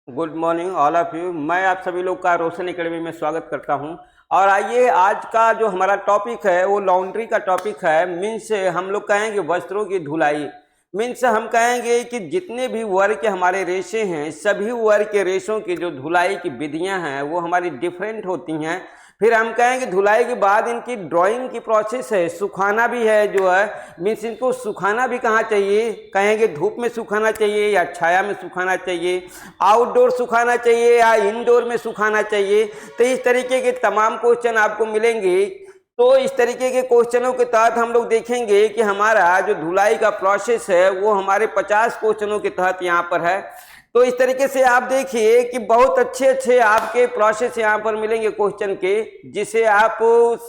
Good morning all of you. मैं आप सभी लोग का रोशन एकेडमी में स्वागत करता हूं। और आइए, आज का जो हमारा टॉपिक है वो लॉन्ड्री का टॉपिक है। मीन्स हम लोग कहेंगे वस्त्रों की धुलाई। मीन्स हम कहेंगे कि जितने भी वर्ग के हमारे रेशे हैं, सभी वर्ग के रेशों की जो धुलाई की विधियां हैं वो हमारी डिफरेंट होती हैं। फिर हम कहेंगे धुलाई के बाद इनकी ड्राइंग की प्रोसेस है, सुखाना भी है जो है। मीन्स इनको सुखाना भी कहाँ चाहिए, कहेंगे धूप में सुखाना चाहिए या छाया में सुखाना चाहिए, आउटडोर सुखाना चाहिए या इंडोर में सुखाना चाहिए। तो इस तरीके के तमाम क्वेश्चन आपको मिलेंगे। तो इस तरीके के क्वेश्चनों के तहत हम लोग देखेंगे कि हमारा जो धुलाई का प्रोसेस है वो हमारे 50 क्वेश्चनों के तहत यहाँ पर है। तो इस तरीके से आप देखिए कि बहुत अच्छे अच्छे आपके प्रोसेस यहाँ पर मिलेंगे क्वेश्चन के, जिसे आप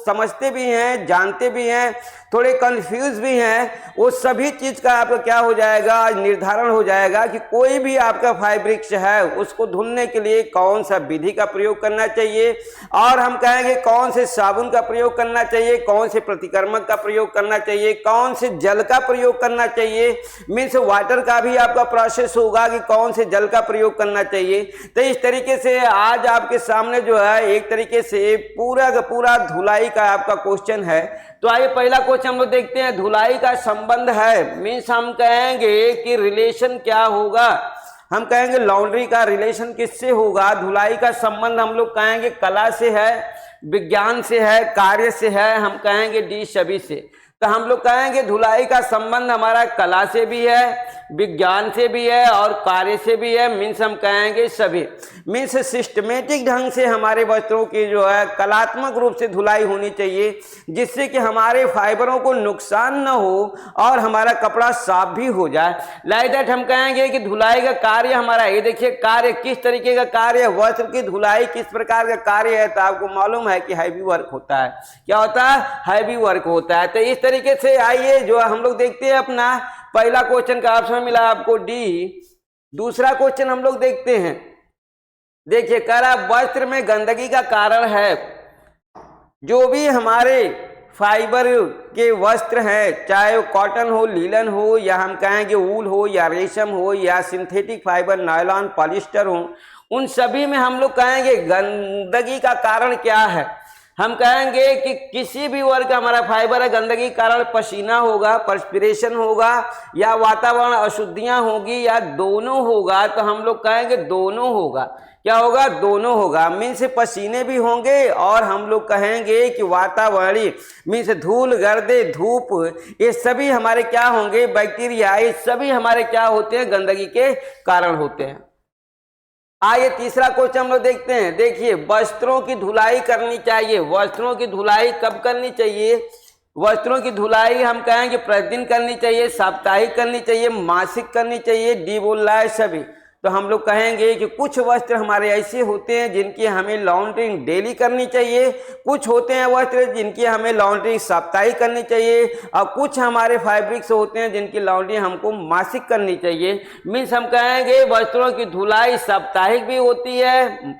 समझते भी हैं, जानते भी हैं, थोड़े कंफ्यूज भी हैं। वो सभी चीज का आपका क्या हो जाएगा, निर्धारण हो जाएगा कि कोई भी आपका फैब्रिक्स है उसको धुलने के लिए कौन सा विधि का प्रयोग करना चाहिए, और हम कहेंगे कौन से साबुन का प्रयोग करना चाहिए, कौन से प्रतिकर्मक का प्रयोग करना चाहिए, कौन से जल का प्रयोग करना चाहिए। मीन्स वाटर का भी आपका प्रोसेस होगा कि कौन से जल का प्रयोग करना चाहिए। तो इस तरीके से आज आपके सामने जो है एक तरीके से पूरा का पूरा धुलाई का आपका क्वेश्चन है। तो आइए पहला क्वेश्चन हम लोग देखते हैं। धुलाई का संबंध है, मीन्स हम कहेंगे कि रिलेशन क्या होगा। हम कहेंगे लॉन्ड्री का रिलेशन किससे होगा। धुलाई का संबंध हम लोग कहेंगे कला से है, विज्ञान से है, कार्य से है, हम कहेंगे डी सभी से। तो हम लोग कहेंगे धुलाई का संबंध हमारा कला से भी है, विज्ञान से भी है और कार्य से भी है। मीन्स हम कहेंगे सभी। मीन्स सिस्टमेटिक ढंग से हमारे वस्त्रों की जो है कलात्मक रूप से धुलाई होनी चाहिए, जिससे कि हमारे फाइबरों को नुकसान न हो और हमारा कपड़ा साफ भी हो जाए। लाइक दैट हम कहेंगे कि धुलाई का कार्य हमारा, ये देखिए कार्य किस तरीके का कार्य है, वस्त्र की धुलाई किस प्रकार का कार्य है। तो आपको मालूम है कि हैवी वर्क होता है। क्या होता है? हैवी वर्क होता है। तो इस तरीके से आइए जो हम लोग देखते हैं अपना पहला क्वेश्चन का ऑप्शन मिला आपको डी। दूसरा क्वेश्चन हम लोग देखते हैं। देखिए कह रहा वस्त्र में गंदगी का कारण है। जो भी हमारे फाइबर के वस्त्र हैं, चाहे वो कॉटन हो, लीलन हो, या हम कहेंगे वूल हो, या रेशम हो, या सिंथेटिक फाइबर नायलॉन पॉलिस्टर हो, उन सभी में हम लोग कहेंगे गंदगी का कारण क्या है। हम कहेंगे कि किसी भी वर्ग का हमारा फाइबर है, गंदगी के कारण पसीना होगा, पर्सपिरेशन होगा, या वातावरण अशुद्धियां होगी, या दोनों होगा। तो हम लोग कहेंगे दोनों होगा। क्या होगा? दोनों होगा। मीन्स पसीने भी होंगे और हम लोग कहेंगे कि वातावरणीय मीन्स धूल, गर्दे, धूप, ये सभी हमारे क्या होंगे, बैक्टीरिया, ये सभी हमारे क्या होते हैं, गंदगी के कारण होते हैं। आइए तीसरा क्वेश्चन हम लोग देखते हैं। देखिए वस्त्रों की धुलाई करनी चाहिए। वस्त्रों की धुलाई कब करनी चाहिए? वस्त्रों की धुलाई हम कहेंगे प्रतिदिन करनी चाहिए, साप्ताहिक करनी चाहिए, मासिक करनी चाहिए। डी बोल रहा है सभी। तो हम लोग कहेंगे कि कुछ वस्त्र हमारे ऐसे होते हैं जिनकी हमें लॉन्ड्रिंग डेली करनी चाहिए, कुछ होते हैं वस्त्र जिनकी हमें लॉन्ड्रिंग साप्ताहिक करनी चाहिए, और कुछ हमारे फैब्रिक्स होते हैं जिनकी लॉन्ड्रिंग हमको मासिक करनी चाहिए। मीन्स हम कहेंगे वस्त्रों की धुलाई साप्ताहिक भी होती है,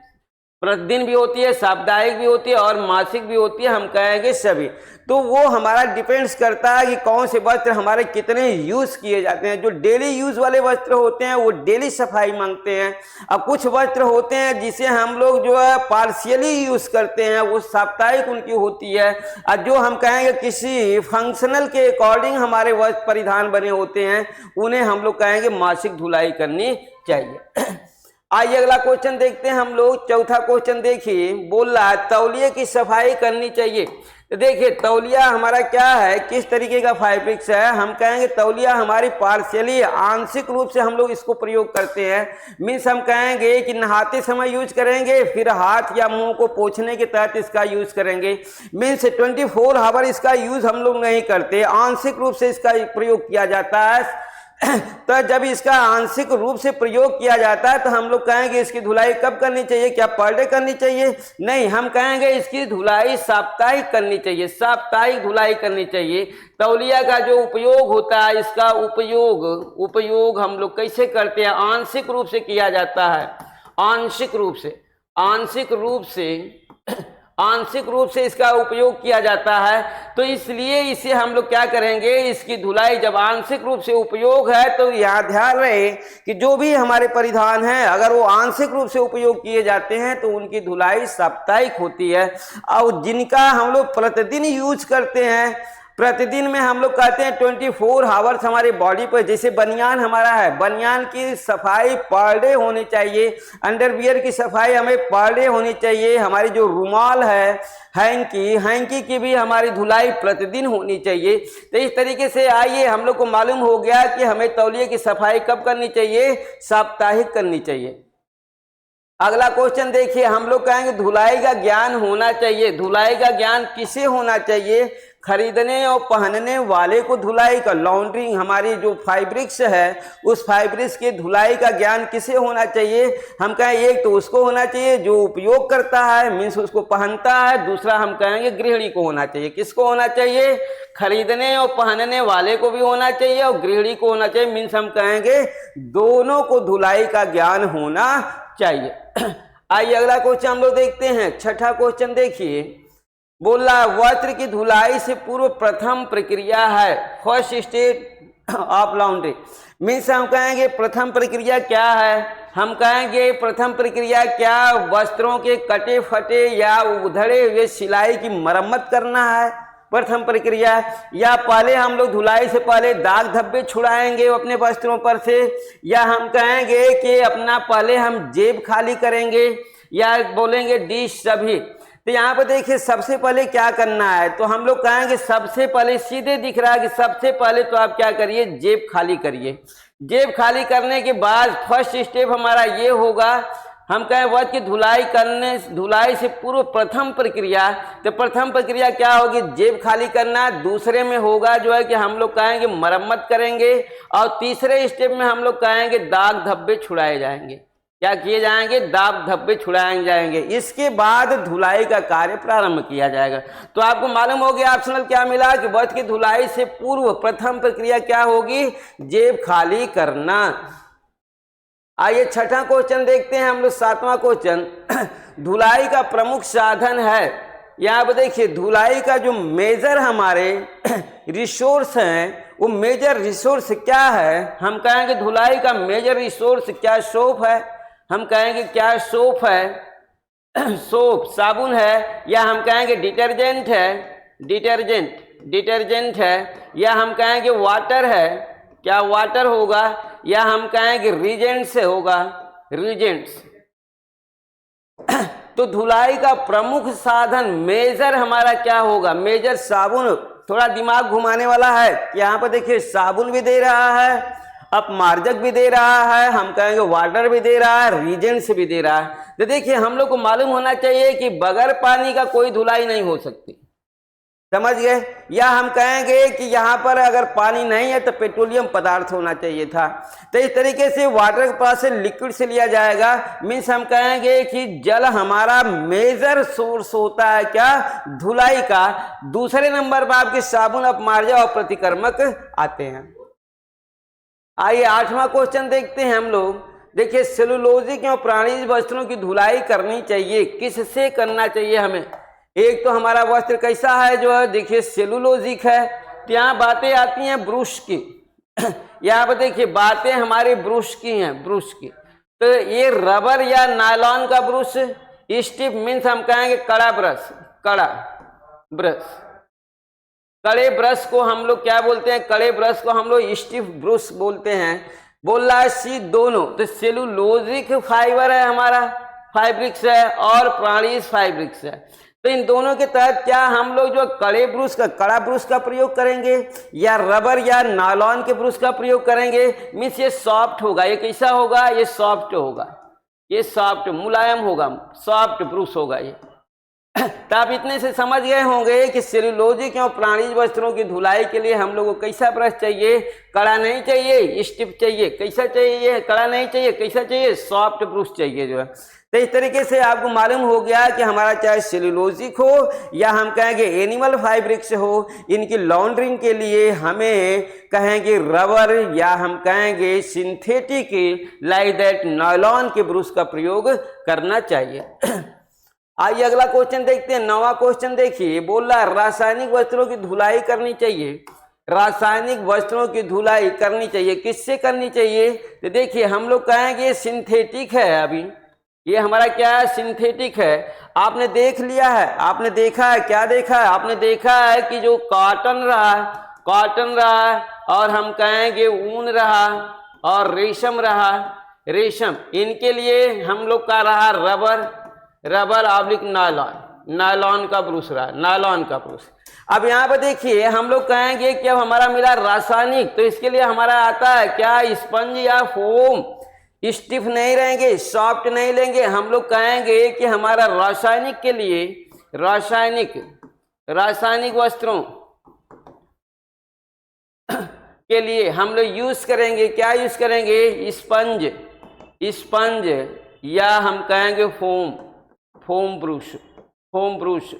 प्रतिदिन भी होती है, साप्ताहिक भी होती है और मासिक भी होती है। हम कहेंगे सभी। तो वो हमारा डिपेंड्स करता है कि कौन से वस्त्र हमारे कितने यूज किए जाते हैं। जो डेली यूज वाले वस्त्र होते हैं वो डेली सफाई मांगते हैं, और कुछ वस्त्र होते हैं जिसे हम लोग जो है पार्शियली यूज करते हैं, वो साप्ताहिक उनकी होती है। और जो हम कहेंगे किसी फंक्शनल के अकॉर्डिंग हमारे वस्त्र परिधान बने होते हैं, उन्हें हम लोग कहेंगे मासिक धुलाई करनी चाहिए। आइए अगला क्वेश्चन देखते हैं हम लोग। चौथा क्वेश्चन देखिए, बोल रहा है तौलिए की सफाई करनी चाहिए। तो देखिए तौलिया हमारा क्या है, किस तरीके का फैब्रिक्स है। हम कहेंगे तौलिया हमारी पार्शियली, आंशिक रूप से हम लोग इसको प्रयोग करते हैं। मीन्स हम कहेंगे कि नहाते समय यूज करेंगे, फिर हाथ या मुंह को पोंछने के तहत इसका यूज करेंगे। मीन्स 24 आवर इसका यूज हम लोग नहीं करते, आंशिक रूप से इसका प्रयोग किया जाता है। तो जब इसका आंशिक रूप से प्रयोग किया जाता है तो हम लोग कहेंगे इसकी धुलाई कब करनी चाहिए? क्या पर डे करनी चाहिए? नहीं, हम कहेंगे इसकी धुलाई साप्ताहिक करनी चाहिए, साप्ताहिक धुलाई करनी चाहिए। तौलिया का जो उपयोग होता है, इसका उपयोग हम लोग कैसे करते हैं? आंशिक रूप से किया जाता है, आंशिक रूप से आंशिक रूप से इसका उपयोग किया जाता है। तो इसलिए इसे हम लोग क्या करेंगे, इसकी धुलाई जब आंशिक रूप से उपयोग है तो यहाँ ध्यान रहे कि जो भी हमारे परिधान हैं अगर वो आंशिक रूप से उपयोग किए जाते हैं तो उनकी धुलाई साप्ताहिक होती है। और जिनका हम लोग प्रतिदिन यूज करते हैं, प्रतिदिन में हम लोग कहते हैं 24 आवर्स हमारे बॉडी पर, जैसे बनियान हमारा है, बनियान की सफाई पर डे होनी चाहिए, अंडरवियर की सफाई हमें पर डे होनी चाहिए, हमारी जो रुमाल है हैंकी की भी हमारी धुलाई प्रतिदिन होनी चाहिए। तो इस तरीके से आइए हम लोग को मालूम हो गया कि हमें तौलिए की सफाई कब करनी चाहिए, साप्ताहिक करनी चाहिए। अगला क्वेश्चन देखिए, हम लोग कहेंगे धुलाई का ज्ञान होना चाहिए। धुलाई का ज्ञान किसे होना चाहिए, खरीदने और पहनने वाले को धुलाई का, लॉन्ड्री हमारी जो फैब्रिक्स है उस फैब्रिक्स की धुलाई का ज्ञान किसे होना चाहिए, हम कहें एक तो उसको होना चाहिए जो उपयोग करता है, मीन्स उसको पहनता है, दूसरा हम कहेंगे गृहिणी को होना चाहिए। किसको होना चाहिए, खरीदने और पहनने वाले को भी होना चाहिए और गृहिणी को होना चाहिए, मीन्स हम कहेंगे दोनों को धुलाई का ज्ञान होना चाहिए। आइए अगला क्वेश्चन हम लोग देखते हैं। छठा क्वेश्चन देखिए, बोला वस्त्र की धुलाई से पूर्व प्रथम प्रक्रिया है, first step of laundry. Means हम कहेंगे प्रथम प्रक्रिया क्या है, हम कहेंगे प्रथम प्रक्रिया क्या वस्त्रों के कटे फटे या उधड़े हुए सिलाई की मरम्मत करना है प्रथम प्रक्रिया, या पहले हम लोग धुलाई से पहले दाग धब्बे छुड़ाएंगे अपने वस्त्रों पर से, या हम कहेंगे कि अपना पहले हम जेब खाली करेंगे, या बोलेंगे डिश सभी। तो यहाँ पर देखिए सबसे पहले क्या करना है, तो हम लोग कहेंगे सबसे पहले सीधे दिख रहा है कि सबसे पहले तो आप क्या करिए, जेब खाली करिए। जेब खाली करने के बाद फर्स्ट स्टेप हमारा ये होगा, हम कहें वस्त्र की धुलाई से पूर्व प्रथम प्रक्रिया, तो प्रथम प्रक्रिया क्या होगी, जेब खाली करना। दूसरे में होगा जो है कि हम लोग कहेंगे मरम्मत करेंगे, और तीसरे स्टेप में हम लोग कहेंगे दाग धब्बे छुड़ाए जाएंगे। क्या किए जाएंगे, दाग धब्बे छुड़ाए जाएंगे। इसके बाद धुलाई का कार्य प्रारंभ किया जाएगा। तो आपको मालूम हो गया ऑप्शनल क्या मिला कि वस्त्र की धुलाई से पूर्व प्रथम प्रक्रिया क्या होगी, जेब खाली करना। आइए छठा क्वेश्चन देखते हैं हम लोग, सातवां क्वेश्चन। धुलाई का प्रमुख साधन है, यहाँ पर देखिए धुलाई का जो मेजर हमारे रिसोर्स हैं वो मेजर रिसोर्स क्या है, हम कहेंगे धुलाई का मेजर रिसोर्स क्या, सोप है, हम कहेंगे क्या सोप है, सोप साबुन है, या हम कहेंगे डिटर्जेंट है, डिटर्जेंट है, या हम कहेंगे वाटर है, क्या वाटर होगा, या हम कहेंगे रीजेंट्स होगा, रीजेंट्स। तो धुलाई का प्रमुख साधन मेजर हमारा क्या होगा, मेजर साबुन। थोड़ा दिमाग घुमाने वाला है, यहाँ पर देखिए साबुन भी दे रहा है, अपमार्जक भी दे रहा है, हम कहेंगे वाटर भी दे रहा है, रीजेंट्स भी दे रहा है। तो देखिए हम लोग को मालूम होना चाहिए कि बगैर पानी का कोई धुलाई नहीं हो सकती, समझ गए। या हम कहेंगे कि यहाँ पर अगर पानी नहीं है तो पेट्रोलियम पदार्थ होना चाहिए था। तो इस तरीके से वाटर के पास से लिक्विड से लिया जाएगा, मीन्स हम कहेंगे कि जल हमारा मेजर सोर्स होता है क्या, धुलाई का। दूसरे नंबर पर आपके साबुन, अपमार्जक और प्रतिकर्मक आते हैं। आइए आठवां क्वेश्चन देखते हैं हम लोग। देखिए सेलुलोजिक और प्राणीज वस्त्रों की धुलाई करनी चाहिए, किससे करना चाहिए हमें। एक तो हमारा वस्त्र कैसा है जो है, देखिए सेलुलोजिक है, तो यहाँ बातें आती हैं ब्रुश की। यहाँ पर देखिए बातें हमारे ब्रुश की हैं, ब्रुश की। तो ये रबर या नायलॉन का ब्रुश, स्टिफ मीन्स हम कहेंगे कड़ा ब्रश, कड़ा ब्रश, कड़े ब्रश को हम लोग क्या बोलते हैं, कड़े ब्रश को हम लोग स्टिफ ब्रश बोलते हैं। बोल रहा है सी दोनों, तो सेलुलोजिक फाइबर है हमारा, फाइब्रिक्स है, और प्राणीज फाइब्रिक्स है। तो इन दोनों के तहत क्या हम लोग जो कड़े ब्रुश का, कड़ा ब्रुश का प्रयोग करेंगे, या रबर या नायलॉन के ब्रुश का प्रयोग करेंगे, मीन्स ये सॉफ्ट होगा। ये कैसा होगा, ये सॉफ्ट होगा, ये सॉफ्ट मुलायम होगा, सॉफ्ट ब्रुश होगा ये। तो आप इतने से समझ गए होंगे कि सेलुलोजिक और प्राणीज वस्त्रों की धुलाई के लिए हम लोगों को कैसा ब्रश चाहिए, कड़ा नहीं चाहिए, स्टिफ चाहिए। कैसा चाहिए, कड़ा नहीं चाहिए, कैसा चाहिए, सॉफ्ट ब्रश चाहिए जो है। तो इस तरीके से आपको मालूम हो गया कि हमारा चाहे सेलुलोजिक हो या हम कहेंगे एनिमल फाइब्रिक्स हो, इनकी लॉन्ड्रिंग के लिए हमें कहेंगे रबर या हम कहेंगे सिंथेटिक लाइक दैट नायलॉन के ब्रश का प्रयोग करना चाहिए। आइए अगला क्वेश्चन देखते हैं। 9वां क्वेश्चन देखिए, बोल रहा रासायनिक वस्त्रों की धुलाई करनी चाहिए। रासायनिक वस्त्रों की धुलाई करनी चाहिए, किससे करनी चाहिए? तो देखिए हम लोग कहेंगे सिंथेटिक है, अभी ये हमारा क्या है, सिंथेटिक है। आपने देख लिया है, आपने देखा है, क्या देखा है, आपने देखा है कि जो कॉटन रहा, कॉटन रहा और हम कहेंगे ऊन रहा और रेशम रहा, रेशम, इनके लिए हम लोग का रहा rubber, rubber oblique nylon, nylon का ब्रूस रहा, नायलॉन का ब्रूस। अब यहाँ पर देखिए हम लोग कहेंगे कि अब हमारा मिला रासायनिक, तो इसके लिए हमारा आता है क्या, स्पंज या फोम। स्टिफ नहीं रहेंगे, सॉफ्ट नहीं लेंगे, हम लोग कहेंगे कि हमारा रासायनिक के लिए, रासायनिक वस्त्रों के लिए हम लोग यूज करेंगे, क्या यूज करेंगे, स्पंज, स्पंज या हम कहेंगे फोम ब्रूश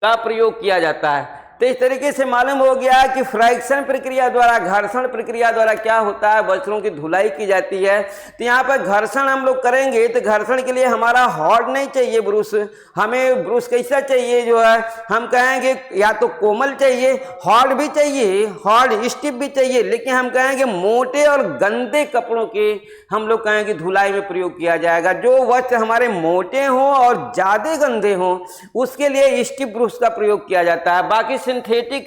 का प्रयोग किया जाता है। तो इस तरीके से मालूम हो गया कि फ्रैक्शन प्रक्रिया द्वारा, घर्षण प्रक्रिया द्वारा क्या होता है, वस्त्रों की धुलाई की जाती है। तो यहाँ पर घर्षण हम लोग करेंगे, तो घर्षण के लिए हमारा हार्ड नहीं चाहिए ब्रूश, हमें ब्रूश कैसा चाहिए, जो है हम कहेंगे या तो कोमल चाहिए, हार्ड भी चाहिए, हार्ड स्टिफ भी चाहिए, लेकिन हम कहेंगे मोटे और गंदे कपड़ों के हम लोग कहेंगे धुलाई में प्रयोग किया जाएगा। जो वस्त्र हमारे मोटे हों और ज्यादा गंदे हों उसके लिए स्टिफ ब्रूश का प्रयोग किया जाता है। बाकी सिंथेटिक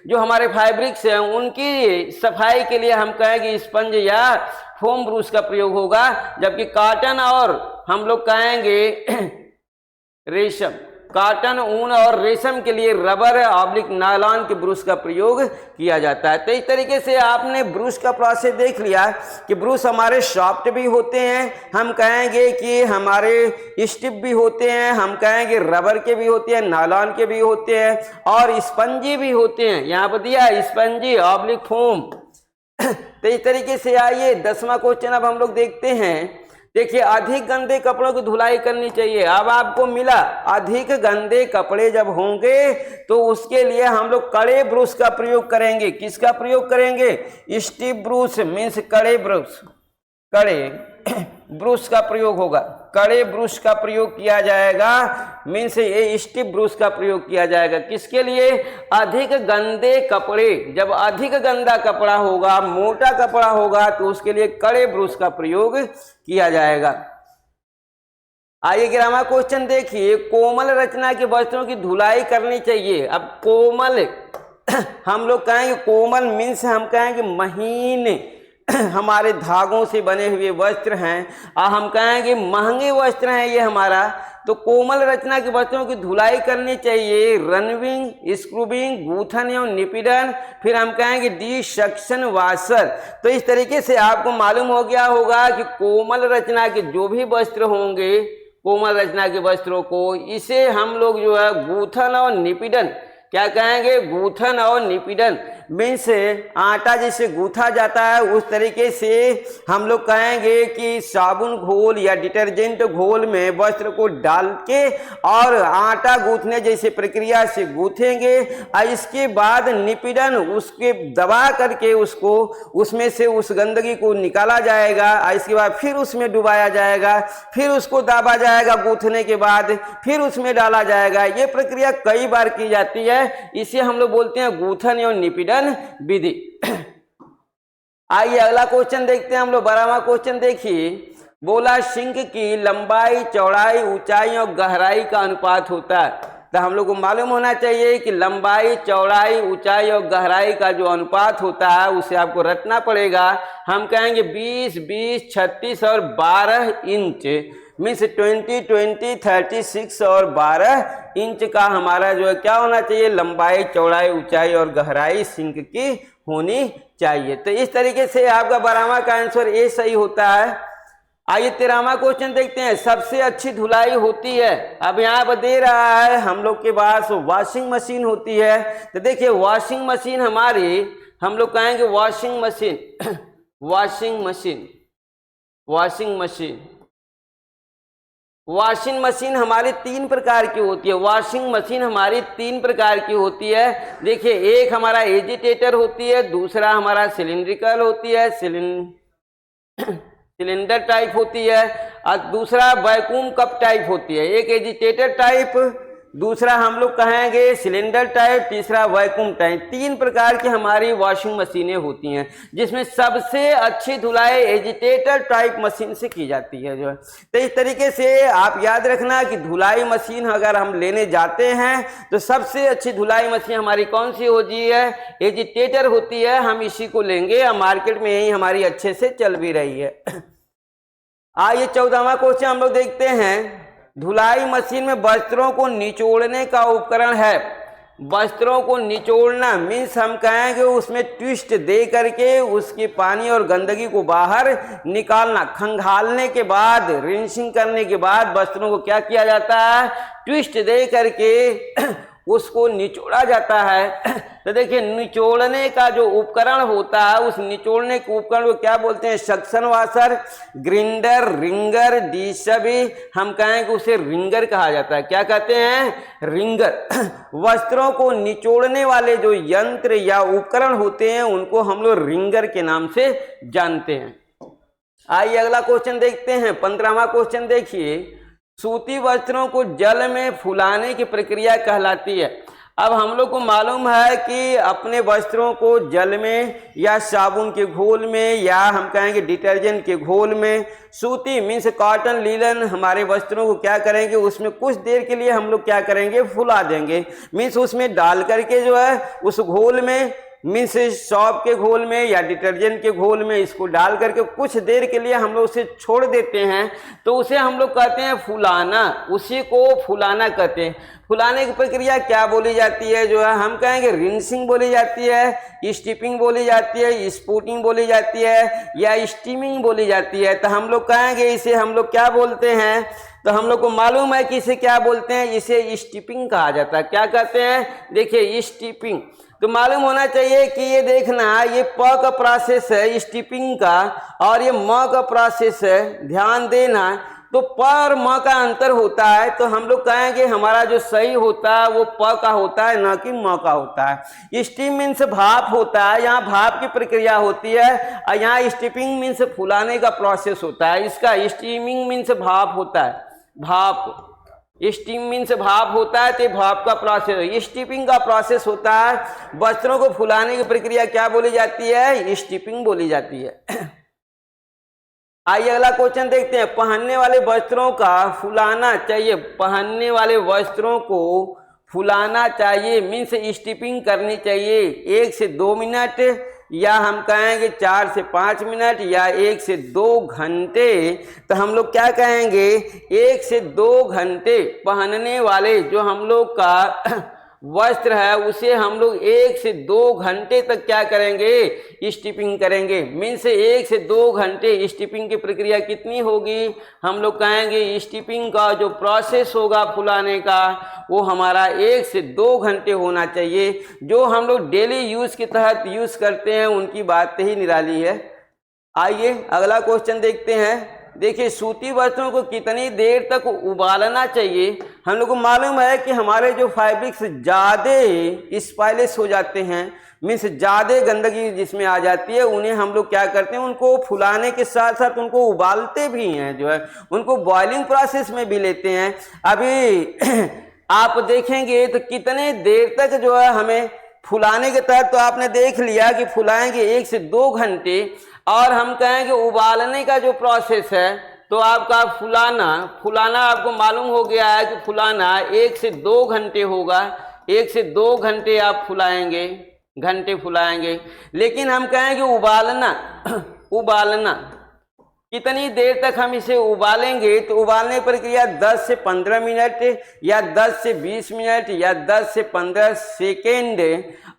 जो हमारे फैब्रिक्स हैं उनकी सफाई के लिए हम कहेंगे स्पंज या फोम ब्रूश का प्रयोग होगा, जबकि कॉटन और हम लोग कहेंगे रेशम, कॉटन, ऊन और रेशम के लिए रबर ऑब्लिक नायलॉन के ब्रूश का प्रयोग किया जाता है। तो इस तरीके से आपने ब्रूश का प्रोसेस देख लिया कि ब्रूश हमारे सॉफ्ट भी होते हैं, हम कहेंगे कि हमारे स्टिफ भी होते हैं, हम कहेंगे रबर के भी होते हैं, नायलॉन के भी होते हैं और स्पंजी भी होते हैं। यहाँ पर दिया स्पंजी ऑब्लिक फोम। तो इस तरीके से आइए 10वां क्वेश्चन अब हम लोग देखते हैं। देखिए अधिक गंदे कपड़ों की धुलाई करनी चाहिए। अब आपको मिला अधिक गंदे कपड़े जब होंगे तो उसके लिए हम लोग कड़े ब्रूश का प्रयोग करेंगे। किसका प्रयोग करेंगे, स्टिफ ब्रूश मीन्स कड़े ब्रूश, कड़े ब्रूश का प्रयोग होगा, कड़े ब्रूश का प्रयोग किया जाएगा, मीन्स ये स्टिफ ब्रूश का प्रयोग किया जाएगा। किसके लिए, अधिक गंदे कपड़े, जब अधिक गंदा कपड़ा होगा, मोटा कपड़ा होगा तो उसके लिए कड़े ब्रूश का प्रयोग किया जाएगा। आइए 11वां क्वेश्चन देखिए, कोमल रचना के वस्त्रों की धुलाई करनी चाहिए। अब कोमल हम लोग कहेंगे, कोमल मीन्स हम कहेंगे महीन हमारे धागों से बने हुए वस्त्र हैं और हम कहेंगे महंगे वस्त्र हैं ये हमारा। तो कोमल रचना के वस्त्रों की धुलाई करनी चाहिए, रनविंग, स्क्रूबिंग, गूथन एवं निपीड़न, फिर हम कहेंगे डिसक्शन वाशर। तो इस तरीके से आपको मालूम हो गया होगा कि कोमल रचना के जो भी वस्त्र होंगे, कोमल रचना के वस्त्रों को, इसे हम लोग जो है गूथन और निपीड़न, क्या कहेंगे, गूथन और निपीड़न मीन्स आटा जैसे गूथा जाता है उस तरीके से हम लोग कहेंगे कि साबुन घोल या डिटर्जेंट घोल में वस्त्र को डाल के और आटा गूथने जैसे प्रक्रिया से गूथेंगे और इसके बाद निपीड़न, उसके दबा करके उसको उसमें से उस गंदगी को निकाला जाएगा और इसके बाद फिर उसमें डुबाया जाएगा, फिर उसको दाबा जाएगा गूथने के बाद, फिर उसमें डाला जाएगा। ये प्रक्रिया कई बार की जाती है, इसे हम लोग बोलते हैं गूथन एवं निपीड़न विधि। आइए अगला क्वेश्चन देखते हैं हम लोग। 12वां क्वेश्चन देखिए, बोला सिंक की लंबाई, चौड़ाई, ऊंचाई और गहराई का अनुपात होता है। तो हम लोग को मालूम होना चाहिए कि लंबाई, चौड़ाई, ऊंचाई और गहराई का जो अनुपात होता है उसे आपको रटना पड़ेगा। हम कहेंगे 20, 20, 36 और 12 इंच मीन्स 20, 20, 36 और 12 इंच का हमारा जो है क्या होना चाहिए, लंबाई, चौड़ाई, ऊंचाई और गहराई सिंक की होनी चाहिए। तो इस तरीके से आपका 12वां का आंसर ए सही होता है। आइए 13वां क्वेश्चन देखते हैं, सबसे अच्छी धुलाई होती है। अब यहाँ पर दे रहा है हम लोग के पास वॉशिंग मशीन होती है। तो देखिए वॉशिंग मशीन हमारी, हम लोग कहेंगे washing machine, washing machine, washing machine, washing machine हमारी 3 प्रकार की होती है। वॉशिंग मशीन हमारी 3 प्रकार की होती है। देखिए एक हमारा एजिटेटर होती है, दूसरा हमारा सिलिंड्रिकल होती है, सिलेंडर टाइप होती है, और दूसरा वैक्यूम कप टाइप होती है, एक एजिटेटर टाइप, दूसरा हम लोग कहेंगे सिलेंडर टाइप, तीसरा वैक्यूम टाइप। 3 प्रकार की हमारी वॉशिंग मशीनें होती हैं, जिसमें सबसे अच्छी धुलाई एजिटेटर टाइप मशीन से की जाती है जो है। तो इस तरीके से आप याद रखना कि धुलाई मशीन अगर हम लेने जाते हैं तो सबसे अच्छी धुलाई मशीन हमारी कौन सी होती है, एजिटेटर होती है। हम इसी को लेंगे और मार्केट में यही हमारी अच्छे से चल भी रही है। आइए 14वां क्वेश्चन हम लोग देखते हैं। धुलाई मशीन में वस्त्रों को निचोड़ने का उपकरण है। वस्त्रों को निचोड़ना मीन्स हम कहेंगे उसमें ट्विस्ट दे करके उसके पानी और गंदगी को बाहर निकालना। खंगालने के बाद, रिंसिंग करने के बाद वस्त्रों को क्या किया जाता है, ट्विस्ट दे करके उसको निचोड़ा जाता है। तो देखिए निचोड़ने का जो उपकरण होता है, उस निचोड़ने के उपकरण को क्या बोलते हैं, सक्शन वाशर, ग्रिंडर, रिंगर, दी सभी हम कहेंगे उसे रिंगर कहा जाता है। क्या कहते हैं, रिंगर। वस्त्रों को निचोड़ने वाले जो यंत्र या उपकरण होते हैं उनको हम लोग रिंगर के नाम से जानते हैं। आइए अगला क्वेश्चन देखते हैं। 15वां क्वेश्चन देखिए। सूती वस्त्रों को जल में फुलाने की प्रक्रिया कहलाती है। अब हम लोग को मालूम है कि अपने वस्त्रों को जल में या साबुन के घोल में या हम कहेंगे डिटर्जेंट के घोल में, सूती मीन्स कॉटन, लीलन, हमारे वस्त्रों को क्या करेंगे, उसमें कुछ देर के लिए हम लोग क्या करेंगे, फुला देंगे। मीन्स उसमें डाल करके जो है उस घोल में, मीन्स सॉप के घोल में या डिटर्जेंट के घोल में इसको डाल करके कुछ देर के लिए हम लोग उसे छोड़ देते हैं, तो उसे हम लोग कहते हैं फुलाना। उसी को फुलाना कहते हैं। फुलाने की प्रक्रिया क्या बोली जाती है, जो है हम कहेंगे रिंसिंग बोली जाती है, स्टीपिंग बोली जाती है, स्पूटिंग बोली जाती है या स्टीमिंग बोली जाती है। तो हम लोग कहेंगे इसे हम लोग क्या बोलते हैं, तो हम लोग को मालूम है कि इसे क्या बोलते हैं, इसे स्टीपिंग कहा जाता है। क्या कहते हैं, देखिए स्टीपिंग। तो मालूम होना चाहिए कि ये देखना, ये प का प्रोसेस है स्टीपिंग का और ये म का प्रोसेस है, ध्यान देना। तो प और म का अंतर होता है, तो हम लोग कहेंगे हमारा जो सही होता है वो प का होता है, न कि म का होता है। स्टीम मीन्स भाप होता है, यहाँ भाप की प्रक्रिया होती है, और यहाँ स्टीपिंग मीन्स फुलाने का प्रोसेस होता है। इसका स्टीमिंग मीन्स भाप होता है, भाप, स्टीम मीन्स भाप होता है, तो भाप का प्रोसेस। स्टीपिंग का प्रोसेस होता है। वस्त्रों को फुलाने की प्रक्रिया क्या बोली जाती है, स्टीपिंग बोली जाती है। आइए अगला क्वेश्चन देखते हैं। पहनने वाले वस्त्रों का फुलाना चाहिए, पहनने वाले वस्त्रों को फुलाना चाहिए मीन्स स्टीपिंग करनी चाहिए 1 से 2 मिनट, या हम कहेंगे 4 से 5 मिनट, या 1 से 2 घंटे। तो हम लोग क्या कहेंगे, 1 से 2 घंटे पहनने वाले जो हम लोग का वस्त्र है उसे हम लोग 1 से 2 घंटे तक क्या करेंगे, स्टीपिंग करेंगे। मीन्स 1 से 2 घंटे स्टीपिंग की प्रक्रिया कितनी होगी, हम लोग कहेंगे स्टीपिंग का जो प्रोसेस होगा फुलाने का वो हमारा 1 से 2 घंटे होना चाहिए। जो हम लोग डेली यूज के तहत यूज करते हैं उनकी बात ही निराली है। आइए अगला क्वेश्चन देखते हैं। देखिए सूती वस्त्रों को कितनी देर तक उबालना चाहिए। हम लोग को मालूम है कि हमारे जो फैब्रिक्स ज़्यादा स्पाइलिश हो जाते हैं, मीन्स ज़्यादा गंदगी जिसमें आ जाती है, उन्हें हम लोग क्या करते हैं, उनको फुलाने के साथ साथ उनको उबालते भी हैं, जो है उनको बॉइलिंग प्रोसेस में भी लेते हैं। अभी आप देखेंगे तो कितने देर तक जो है हमें फुलाने के तहत, तो आपने देख लिया कि फुलाएंगे 1 से 2 घंटे, और हम कहेंगे उबालने का जो प्रोसेस है तो आपका फुलाना आपको मालूम हो गया है कि फुलाना 1 से 2 घंटे होगा। 1 से 2 घंटे आप फुलाएंगे। लेकिन हम कहेंगे उबालना कितनी देर तक हम इसे उबालेंगे, तो उबालने की प्रक्रिया 10 से 15 मिनट या 10 से 20 मिनट या 10 से 15 सेकेंड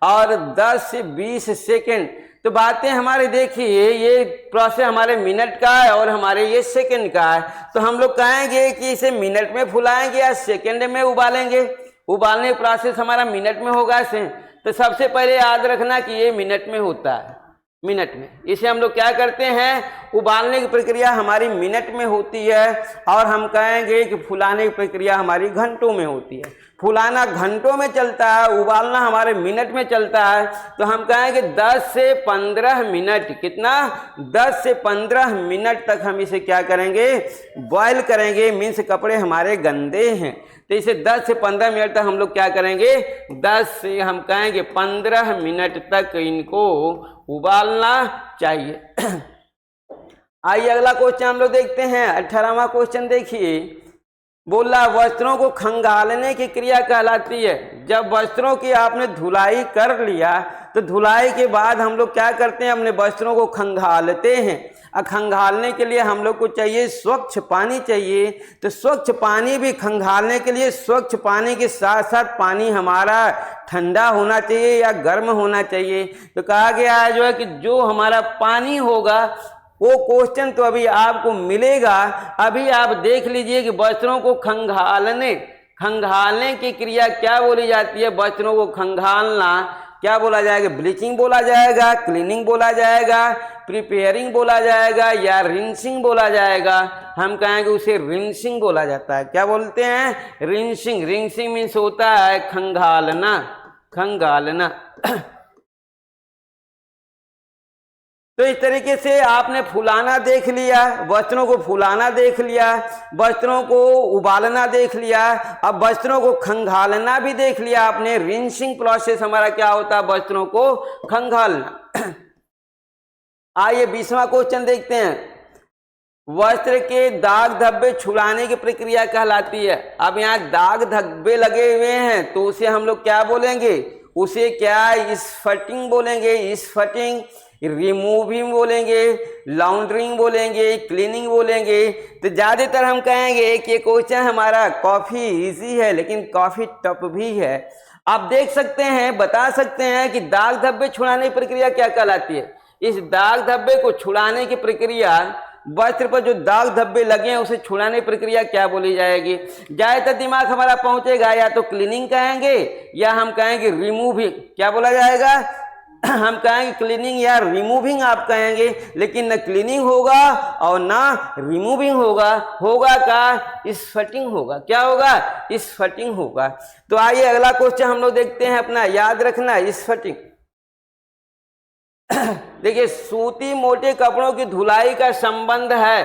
और 10 से 20 सेकेंड। तो बातें हमारे देखिए, ये प्रोसेस हमारे मिनट का है और हमारे ये सेकंड का है। तो हम लोग कहेंगे कि इसे मिनट में फुलाएंगे या सेकंड में उबालेंगे। उबालने का प्रोसेस हमारा मिनट में होगा इसे, तो सबसे पहले याद रखना कि ये मिनट में होता है, मिनट में। इसे हम लोग क्या करते हैं, उबालने की प्रक्रिया हमारी मिनट में होती है, और हम कहेंगे कि फुलाने की प्रक्रिया हमारी घंटों में होती है। फुलाना घंटों में चलता है, उबालना हमारे मिनट में चलता है। तो हम कहेंगे 10 से 15 मिनट, कितना 10 से 15 मिनट तक हम इसे क्या करेंगे, बॉयल करेंगे। मीन्स कपड़े हमारे गंदे हैं तो इसे 10 से 15 मिनट तक हम लोग क्या करेंगे, 10 से हम कहेंगे 15 मिनट तक इनको उबालना चाहिए। आइए अगला क्वेश्चन हम लोग देखते हैं। 18वां क्वेश्चन देखिए, बोला वस्त्रों को खंगालने की क्रिया कहलाती है। जब वस्त्रों की आपने धुलाई कर लिया तो धुलाई के बाद हम लोग क्या करते हैं, अपने वस्त्रों को खंगालते हैं। खंगालने के लिए हम लोग को चाहिए स्वच्छ पानी चाहिए। तो स्वच्छ पानी भी खंगालने के लिए स्वच्छ पानी के साथ साथ पानी हमारा ठंडा होना चाहिए या गर्म होना चाहिए। तो कहा गया है जो है कि जो हमारा पानी होगा, वो क्वेश्चन तो अभी आपको मिलेगा। अभी आप देख लीजिए कि वस्त्रों को खंगालने की क्रिया क्या बोली जाती है। वस्त्रों को खंगालना क्या बोला जाएगा, ब्लीचिंग बोला जाएगा, क्लीनिंग बोला जाएगा, प्रिपेयरिंग बोला जाएगा या रिंसिंग बोला जाएगा। हम कहेंगे उसे रिंसिंग बोला जाता है। क्या बोलते हैं, रिंसिंग। रिंसिंग मीन्स होता है खंगालना, खंगालना। तो इस तरीके से आपने फुलाना देख लिया, वस्त्रों को फुलाना देख लिया, वस्त्रों को उबालना देख लिया, अब वस्त्रों को खंगालना भी देख लिया आपने। रिंसिंग प्रोसेस हमारा क्या होता है, वस्त्रों को खंगालना। आइए 20वां क्वेश्चन देखते हैं। वस्त्र के दाग धब्बे छुड़ाने की प्रक्रिया कहलाती है। अब यहाँ दाग धब्बे लगे हुए हैं तो उसे हम लोग क्या बोलेंगे, उसे क्या स्फटिंग बोलेंगे, स्फटिंग, रिमूविंग बोलेंगे, लॉन्ड्रिंग बोलेंगे, क्लीनिंग बोलेंगे। तो ज्यादातर हम कहेंगे कि ये क्वेश्चन हमारा काफी इजी है लेकिन काफी टफ भी है। आप देख सकते हैं, बता सकते हैं कि दाग धब्बे छुड़ाने की प्रक्रिया क्या कहलाती है। इस दाग धब्बे को छुड़ाने की प्रक्रिया, वस्त्र पर जो दाग धब्बे लगे हैं उसे छुड़ाने की प्रक्रिया क्या बोली जाएगी। ज्यादातर दिमाग हमारा पहुंचेगा या तो क्लीनिंग कहेंगे या हम कहेंगे रिमूविंग। क्या बोला जाएगा, हम कहेंगे क्लीनिंग या रिमूविंग आप कहेंगे, लेकिन न क्लीनिंग होगा और ना रिमूविंग होगा। होगा क्या, स्फटिंग होगा। क्या होगा, स्फटिंग होगा। तो आइए अगला क्वेश्चन हम लोग देखते हैं अपना, याद रखना स्फटिंग। देखिए सूती मोटे कपड़ों की धुलाई का संबंध है।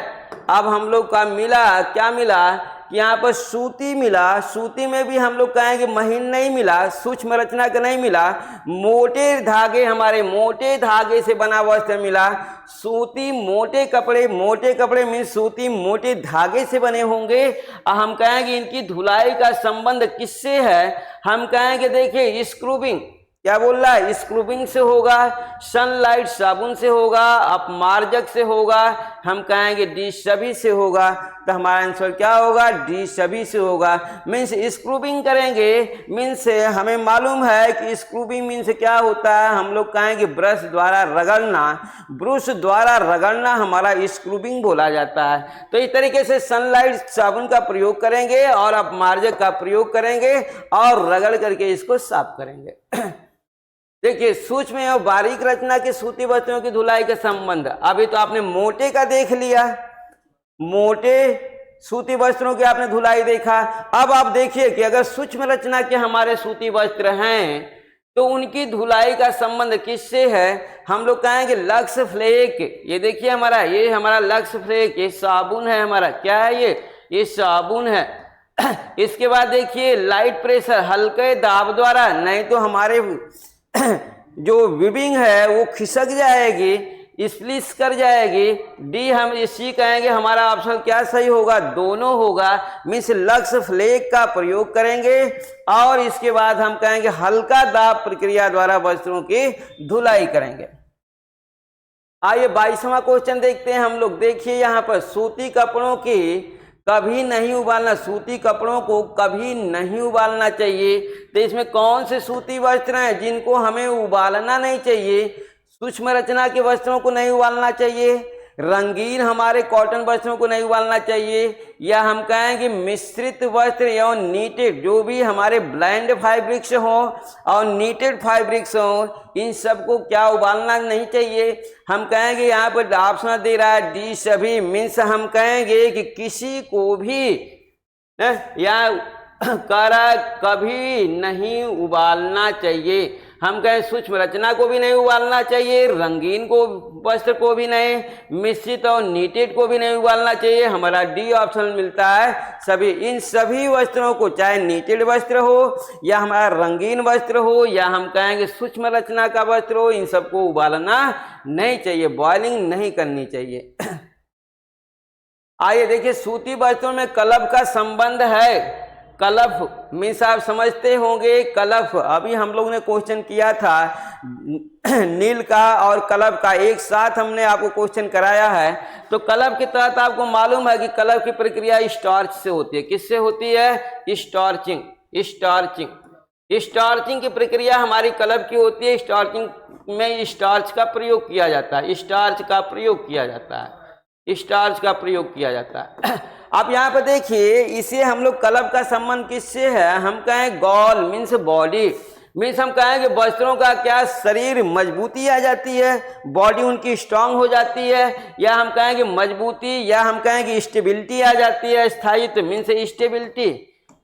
अब हम लोग का मिला, क्या मिला कि यहाँ पर सूती मिला। सूती में भी हम लोग कहेंगे महीन नहीं मिला, सूक्ष्म रचना का नहीं मिला। मोटे धागे, हमारे मोटे धागे से बना वस्त्र मिला। सूती मोटे कपड़े मीन सूती मोटे धागे से बने होंगे। हम कहेंगे इनकी धुलाई का संबंध किससे है। हम कहेंगे देखिए स्क्रूबिंग, क्या बोल रहा है, स्क्रूबिंग से होगा, सनलाइट साबुन से होगा, अपमार्जक से होगा, हम कहेंगे डी सभी से होगा। तो हमारा आंसर क्या होगा, डी सभी से होगा। मीन्स स्क्रूबिंग करेंगे, मीन्स हमें मालूम है कि स्क्रूबिंग मीन्स क्या होता है। हम लोग कहेंगे ब्रश द्वारा रगड़ना, ब्रश द्वारा रगड़ना हमारा स्क्रूबिंग बोला जाता है। तो इस तरीके से सनलाइट साबुन का प्रयोग करेंगे और अपमार्जक का प्रयोग करेंगे और रगड़ करके इसको साफ करेंगे। देखिए सूक्ष्म एवं बारीक रचना के सूती वस्त्रों की धुलाई का संबंध। अभी तो आपने मोटे का देख लिया, मोटे सूती वस्त्रों की आपने धुलाई देखा। अब आप देखिए कि अगर सूक्ष्म रचना के हमारे सूती वस्त्र हैं तो उनकी धुलाई का संबंध किससे है। हम लोग कहेंगे लक्स फ्लेक। ये देखिए हमारा, ये हमारा लक्स फ्लेक, ये साबुन है हमारा, क्या है ये साबुन है। इसके बाद देखिए लाइट प्रेशर, हल्के दाब द्वारा, नहीं तो हमारे जो विबिंग है वो खिसक जाएगी, स्प्लिस कर जाएगी। डी हम इसी कहेंगे, हमारा ऑप्शन क्या सही होगा, दोनों होगा। मीन्स लक्स फ्लेक का प्रयोग करेंगे और इसके बाद हम कहेंगे हल्का दाब प्रक्रिया द्वारा वस्त्रों की धुलाई करेंगे। आइए 22वां क्वेश्चन देखते हैं हम लोग। देखिए यहाँ पर सूती कपड़ों की कभी नहीं उबालना, सूती कपड़ों को कभी नहीं उबालना चाहिए। तो इसमें कौन से सूती वस्त्र हैं जिनको हमें उबालना नहीं चाहिए। सूक्ष्म रचना के वस्त्रों को नहीं उबालना चाहिए, रंगीन हमारे कॉटन वस्त्रों को नहीं उबालना चाहिए, या हम कहेंगे मिश्रित वस्त्र एवं नीटेड, जो भी हमारे ब्लेंड फैब्रिक्स हो और नीटेड फैब्रिक्स हो, इन सबको क्या उबालना नहीं चाहिए। हम कहेंगे यहाँ पर ऑप्शन दे रहा है डी सभी। मीन्स हम कहेंगे कि किसी को भी या कभी नहीं उबालना चाहिए। हम कहें सूक्ष्म रचना को भी नहीं उबालना चाहिए, रंगीन को वस्त्र को भी नहीं, मिश्रित और नीटेड को भी नहीं उबालना चाहिए। हमारा डी ऑप्शन मिलता है सभी। इन सभी वस्त्रों को, चाहे नीटेड वस्त्र हो या हमारा रंगीन वस्त्र हो या हम कहेंगे सूक्ष्म रचना का वस्त्र हो, इन सबको उबालना नहीं चाहिए, बॉइलिंग नहीं करनी चाहिए। आइए देखिए, सूती वस्त्रों में कलफ का संबंध है। कलफ मीन्स आप समझते होंगे, कलफ अभी हम लोग ने क्वेश्चन किया था नील का और कलफ का, एक साथ हमने आपको क्वेश्चन कराया है। तो कलफ के तहत आपको मालूम है कि कलफ की प्रक्रिया स्टार्च से होती है। किससे होती है? स्टार्चिंग। स्टार्चिंग की प्रक्रिया हमारी कलफ की होती है। स्टार्चिंग में स्टार्च का प्रयोग किया जाता है, स्टार्च का प्रयोग किया जाता है। आप यहाँ पर देखिए, इसे हम लोग कलफ का संबंध किससे है? हम कहें गॉल मीन्स बॉडी, मीन्स हम कहें कि वस्त्रों का क्या शरीर मजबूती आ जाती है, बॉडी उनकी स्ट्रांग हो जाती है, या हम कहें कि मजबूती, या हम कहें कि स्टेबिलिटी आ जाती है। स्थायित्व मीन्स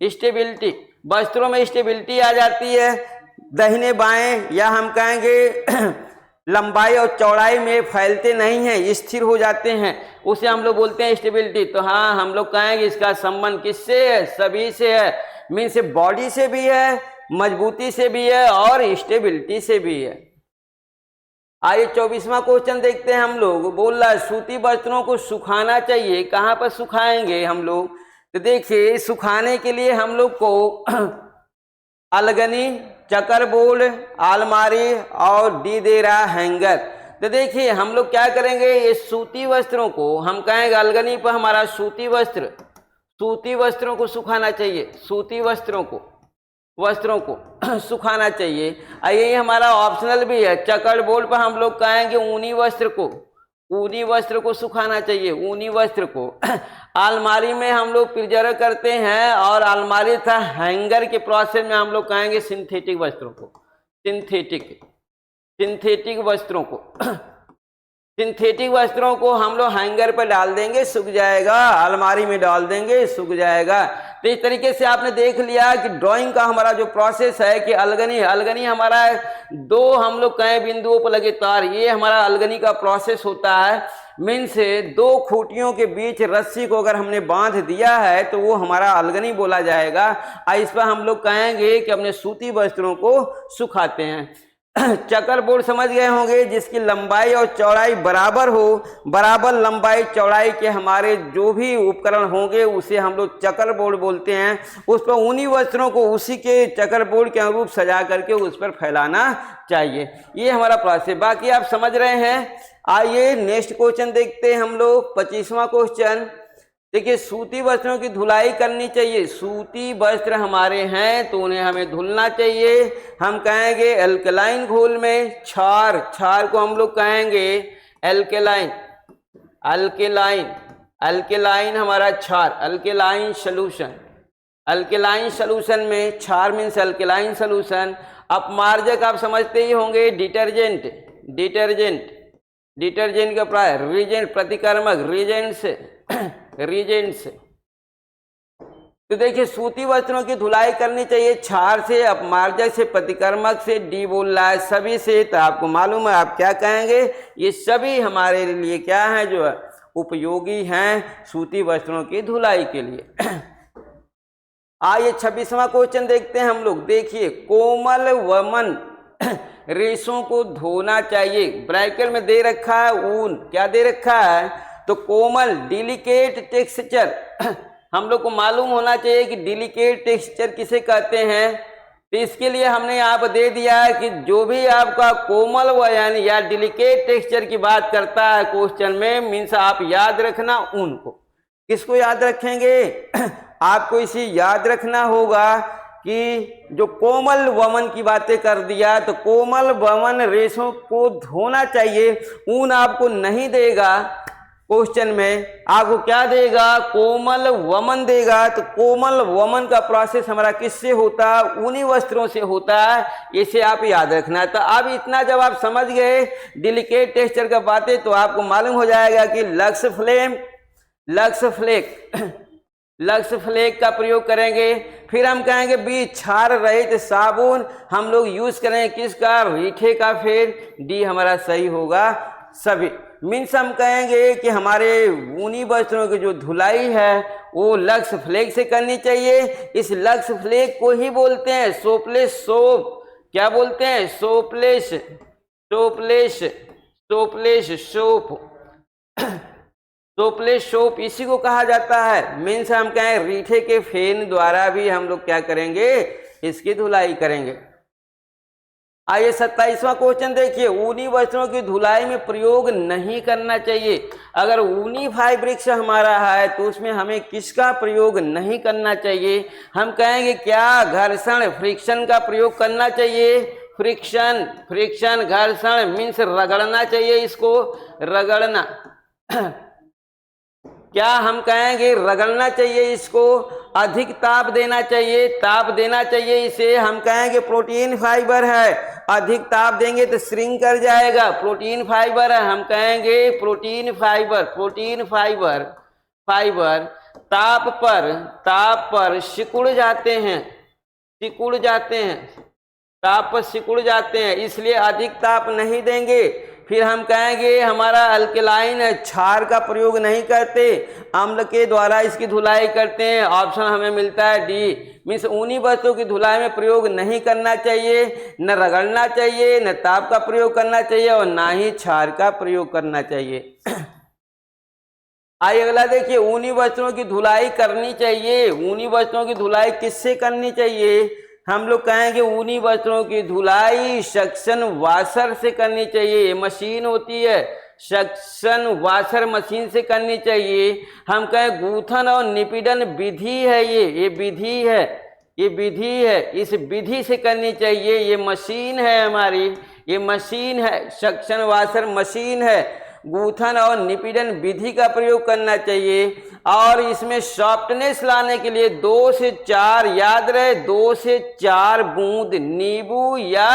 स्टेबिलिटी, वस्त्रों में स्टेबिलिटी आ जाती है। दाहिने बाएं या हम कहेंगे लंबाई और चौड़ाई में फैलते नहीं हैं, स्थिर हो जाते हैं, उसे हम लोग बोलते हैं स्टेबिलिटी। तो हाँ, हम लोग कहेंगे इसका संबंध किससे है? सभी से है। मीन्स बॉडी से भी है, मजबूती से भी है और स्टेबिलिटी से भी है। आइए 24वां क्वेश्चन देखते हैं हम लोग। बोल रहा है सूती वस्त्रों को सुखाना चाहिए, कहाँ पर सुखाएंगे हम लोग? तो देखिए, सुखाने के लिए हम लोग को अलगनी, चकरबोर्ड, अलमारी और डी दे रहा हैंगर। तो देखिए, हम लोग क्या करेंगे, ये सूती वस्त्रों को हम कहेंगे अलगनी पर हमारा सूती वस्त्रों को सुखाना चाहिए, सूती वस्त्रों को सुखाना चाहिए। ये हमारा ऑप्शनल भी है। चकरबोर्ड पर हम लोग कहेंगे ऊनी वस्त्र को सुखाना चाहिए, ऊनी वस्त्र को। अलमारी में हम लोग प्रिजर्व करते हैं, और अलमारी था हैंगर के प्रोसेस में हम लोग कहेंगे सिंथेटिक वस्त्रों को, सिंथेटिक वस्त्रों को हम लोग हैंगर पर डाल देंगे, सूख जाएगा, अलमारी में डाल देंगे, सूख जाएगा। तो इस तरीके से आपने देख लिया कि ड्राइंग का हमारा जो प्रोसेस है कि अलगनी हमारा दो हम लोग कहें बिंदुओं पर लगे तार, ये हमारा अलगनी का प्रोसेस होता है। मीन्स दो खूंटियों के बीच रस्सी को अगर हमने बांध दिया है तो वो हमारा अलगनी बोला जाएगा। इस पर हम लोग कहेंगे कि अपने सूती वस्त्रों को सुखाते हैं। चकरबोर्ड समझ गए होंगे, जिसकी लंबाई और चौड़ाई बराबर हो, बराबर लंबाई चौड़ाई के हमारे जो भी उपकरण होंगे उसे हम लोग चकरबोर्ड बोलते हैं। उस पर ऊनी वस्त्रों को उसी के चकरबोर्ड के अनुरूप सजा करके उस पर फैलाना चाहिए। ये हमारा प्रोसेस, बाकी आप समझ रहे हैं। आइए नेक्स्ट क्वेश्चन देखते हैं हम लोग, 25वां क्वेश्चन। देखिए, सूती वस्त्रों की धुलाई करनी चाहिए। सूती वस्त्र हमारे हैं तो उन्हें हमें धुलना चाहिए। हम कहेंगे एल्कलाइन घोल में क्षार को हम लोग कहेंगे अल्केलाइन हमारा क्षार, अल्केलाइन सोल्यूशन में क्षार मीन्स अल्केलाइन सोल्यूशन। अपमार्जक आप समझते ही होंगे, डिटर्जेंट का प्राय रीजेंट, प्रतिकर्मक रीजेंट्स। तो देखिए, सूती वस्त्रों की धुलाई करनी चाहिए क्षार से, अपमार्जक से, प्रतिकर्मक से, डी बोल रहा है सभी से। तो आपको मालूम है आप क्या कहेंगे, ये सभी हमारे लिए क्या है, जो उपयोगी हैं सूती वस्त्रों की धुलाई के लिए। आइए 26वां क्वेश्चन देखते हैं हम लोग। देखिए, कोमल वमन रेशों को धोना चाहिए। ब्रैकेट में दे रखा है ऊन, क्या दे रखा है, तो कोमल डिलिकेट टेक्सचर। हम लोग को मालूम होना चाहिए कि डिलिकेट टेक्सचर किसे कहते हैं। तो इसके लिए हमने यहाँ पर दे दिया है कि जो भी आपका कोमल वयन या डिलिकेट टेक्सचर की बात करता है क्वेश्चन में, मीन्स आप याद रखना ऊन को। किसको याद रखेंगे, आपको इसे याद रखना होगा कि जो कोमल वमन की बातें कर दिया, तो कोमल वमन रेशों को धोना चाहिए। ऊन आपको नहीं देगा क्वेश्चन में, आपको क्या देगा, कोमल वमन देगा। तो कोमल वमन का प्रोसेस हमारा किससे होता है, ऊनी वस्त्रों से होता है, इसे आप याद रखना है। तो अब इतना जब आप समझ गए डिलिकेट टेक्सचर का बातें, तो आपको मालूम हो जाएगा कि लक्स फ्लेक लक्स फ्लेक का प्रयोग करेंगे। फिर हम कहेंगे बी, क्षार रहित साबुन हम लोग यूज करेंगे किसका, रीठे का। फिर डी हमारा सही होगा सभी। मीन्स हम कहेंगे कि हमारे ऊनी वस्त्रों की जो धुलाई है वो लक्स फ्लेक से करनी चाहिए। इस लक्स फ्लेक को ही बोलते हैं सोपलेस सोप। क्या बोलते हैं, सोपलेस, सोपलेस, सोपलेस सोप, सोपलेस सोप इसी को कहा जाता है। मीन्स हम कहें रीठे के फेन द्वारा भी हम लोग क्या करेंगे, इसकी धुलाई करेंगे। आइए 27वां क्वेश्चन देखिए, ऊनी वस्त्रों की धुलाई में प्रयोग नहीं करना चाहिए। अगर ऊनी फाइब्रिक्स हमारा है तो उसमें हमें किसका प्रयोग नहीं करना चाहिए, हम कहेंगे क्या, घर्षण, फ्रिक्शन का प्रयोग करना चाहिए। फ्रिक्शन, फ्रिक्शन, घर्षण मीन्स रगड़ना चाहिए, इसको रगड़ना। क्या हम कहेंगे रगड़ना चाहिए इसको, अधिक ताप देना चाहिए, ताप देना चाहिए इसे। हम कहेंगे प्रोटीन फाइबर है, अधिक ताप देंगे तो श्रिंक कर जाएगा, प्रोटीन फाइबर है, हम कहेंगे protein fibre, protein fibre, fibre ताप पर सिकुड़ जाते हैं, सिकुड़ जाते हैं, ताप पर सिकुड़ जाते हैं, इसलिए अधिक ताप नहीं देंगे। फिर हम कहेंगे हमारा अल्कलाइन है, क्षार का प्रयोग नहीं करते, अम्ल के द्वारा इसकी धुलाई करते हैं। ऑप्शन हमें मिलता है डी। मीन्स ऊनी वस्तुओं की धुलाई में प्रयोग नहीं करना चाहिए, न रगड़ना चाहिए, न ताप का प्रयोग करना चाहिए और ना ही क्षार का प्रयोग करना चाहिए। आइए अगला देखिए, ऊनी वस्त्रों की धुलाई करनी चाहिए। ऊनी वस्त्रों की धुलाई किससे करनी चाहिए, हम लोग कहेंगे ऊनी वस्त्रों की धुलाई सक्शन वाशर से करनी चाहिए। मशीन होती है सक्शन वाशर, मशीन से करनी चाहिए। हम कहें गूथन और निपीडन विधि है, ये विधि है, ये विधि है, इस विधि से करनी चाहिए। ये मशीन है हमारी, ये मशीन है, सक्शन वाशर मशीन है। गूथन और निपीडन विधि का प्रयोग करना चाहिए। और इसमें सॉफ्टनेस लाने के लिए 2 से 4, याद रहे 2 से 4 बूंद नींबू या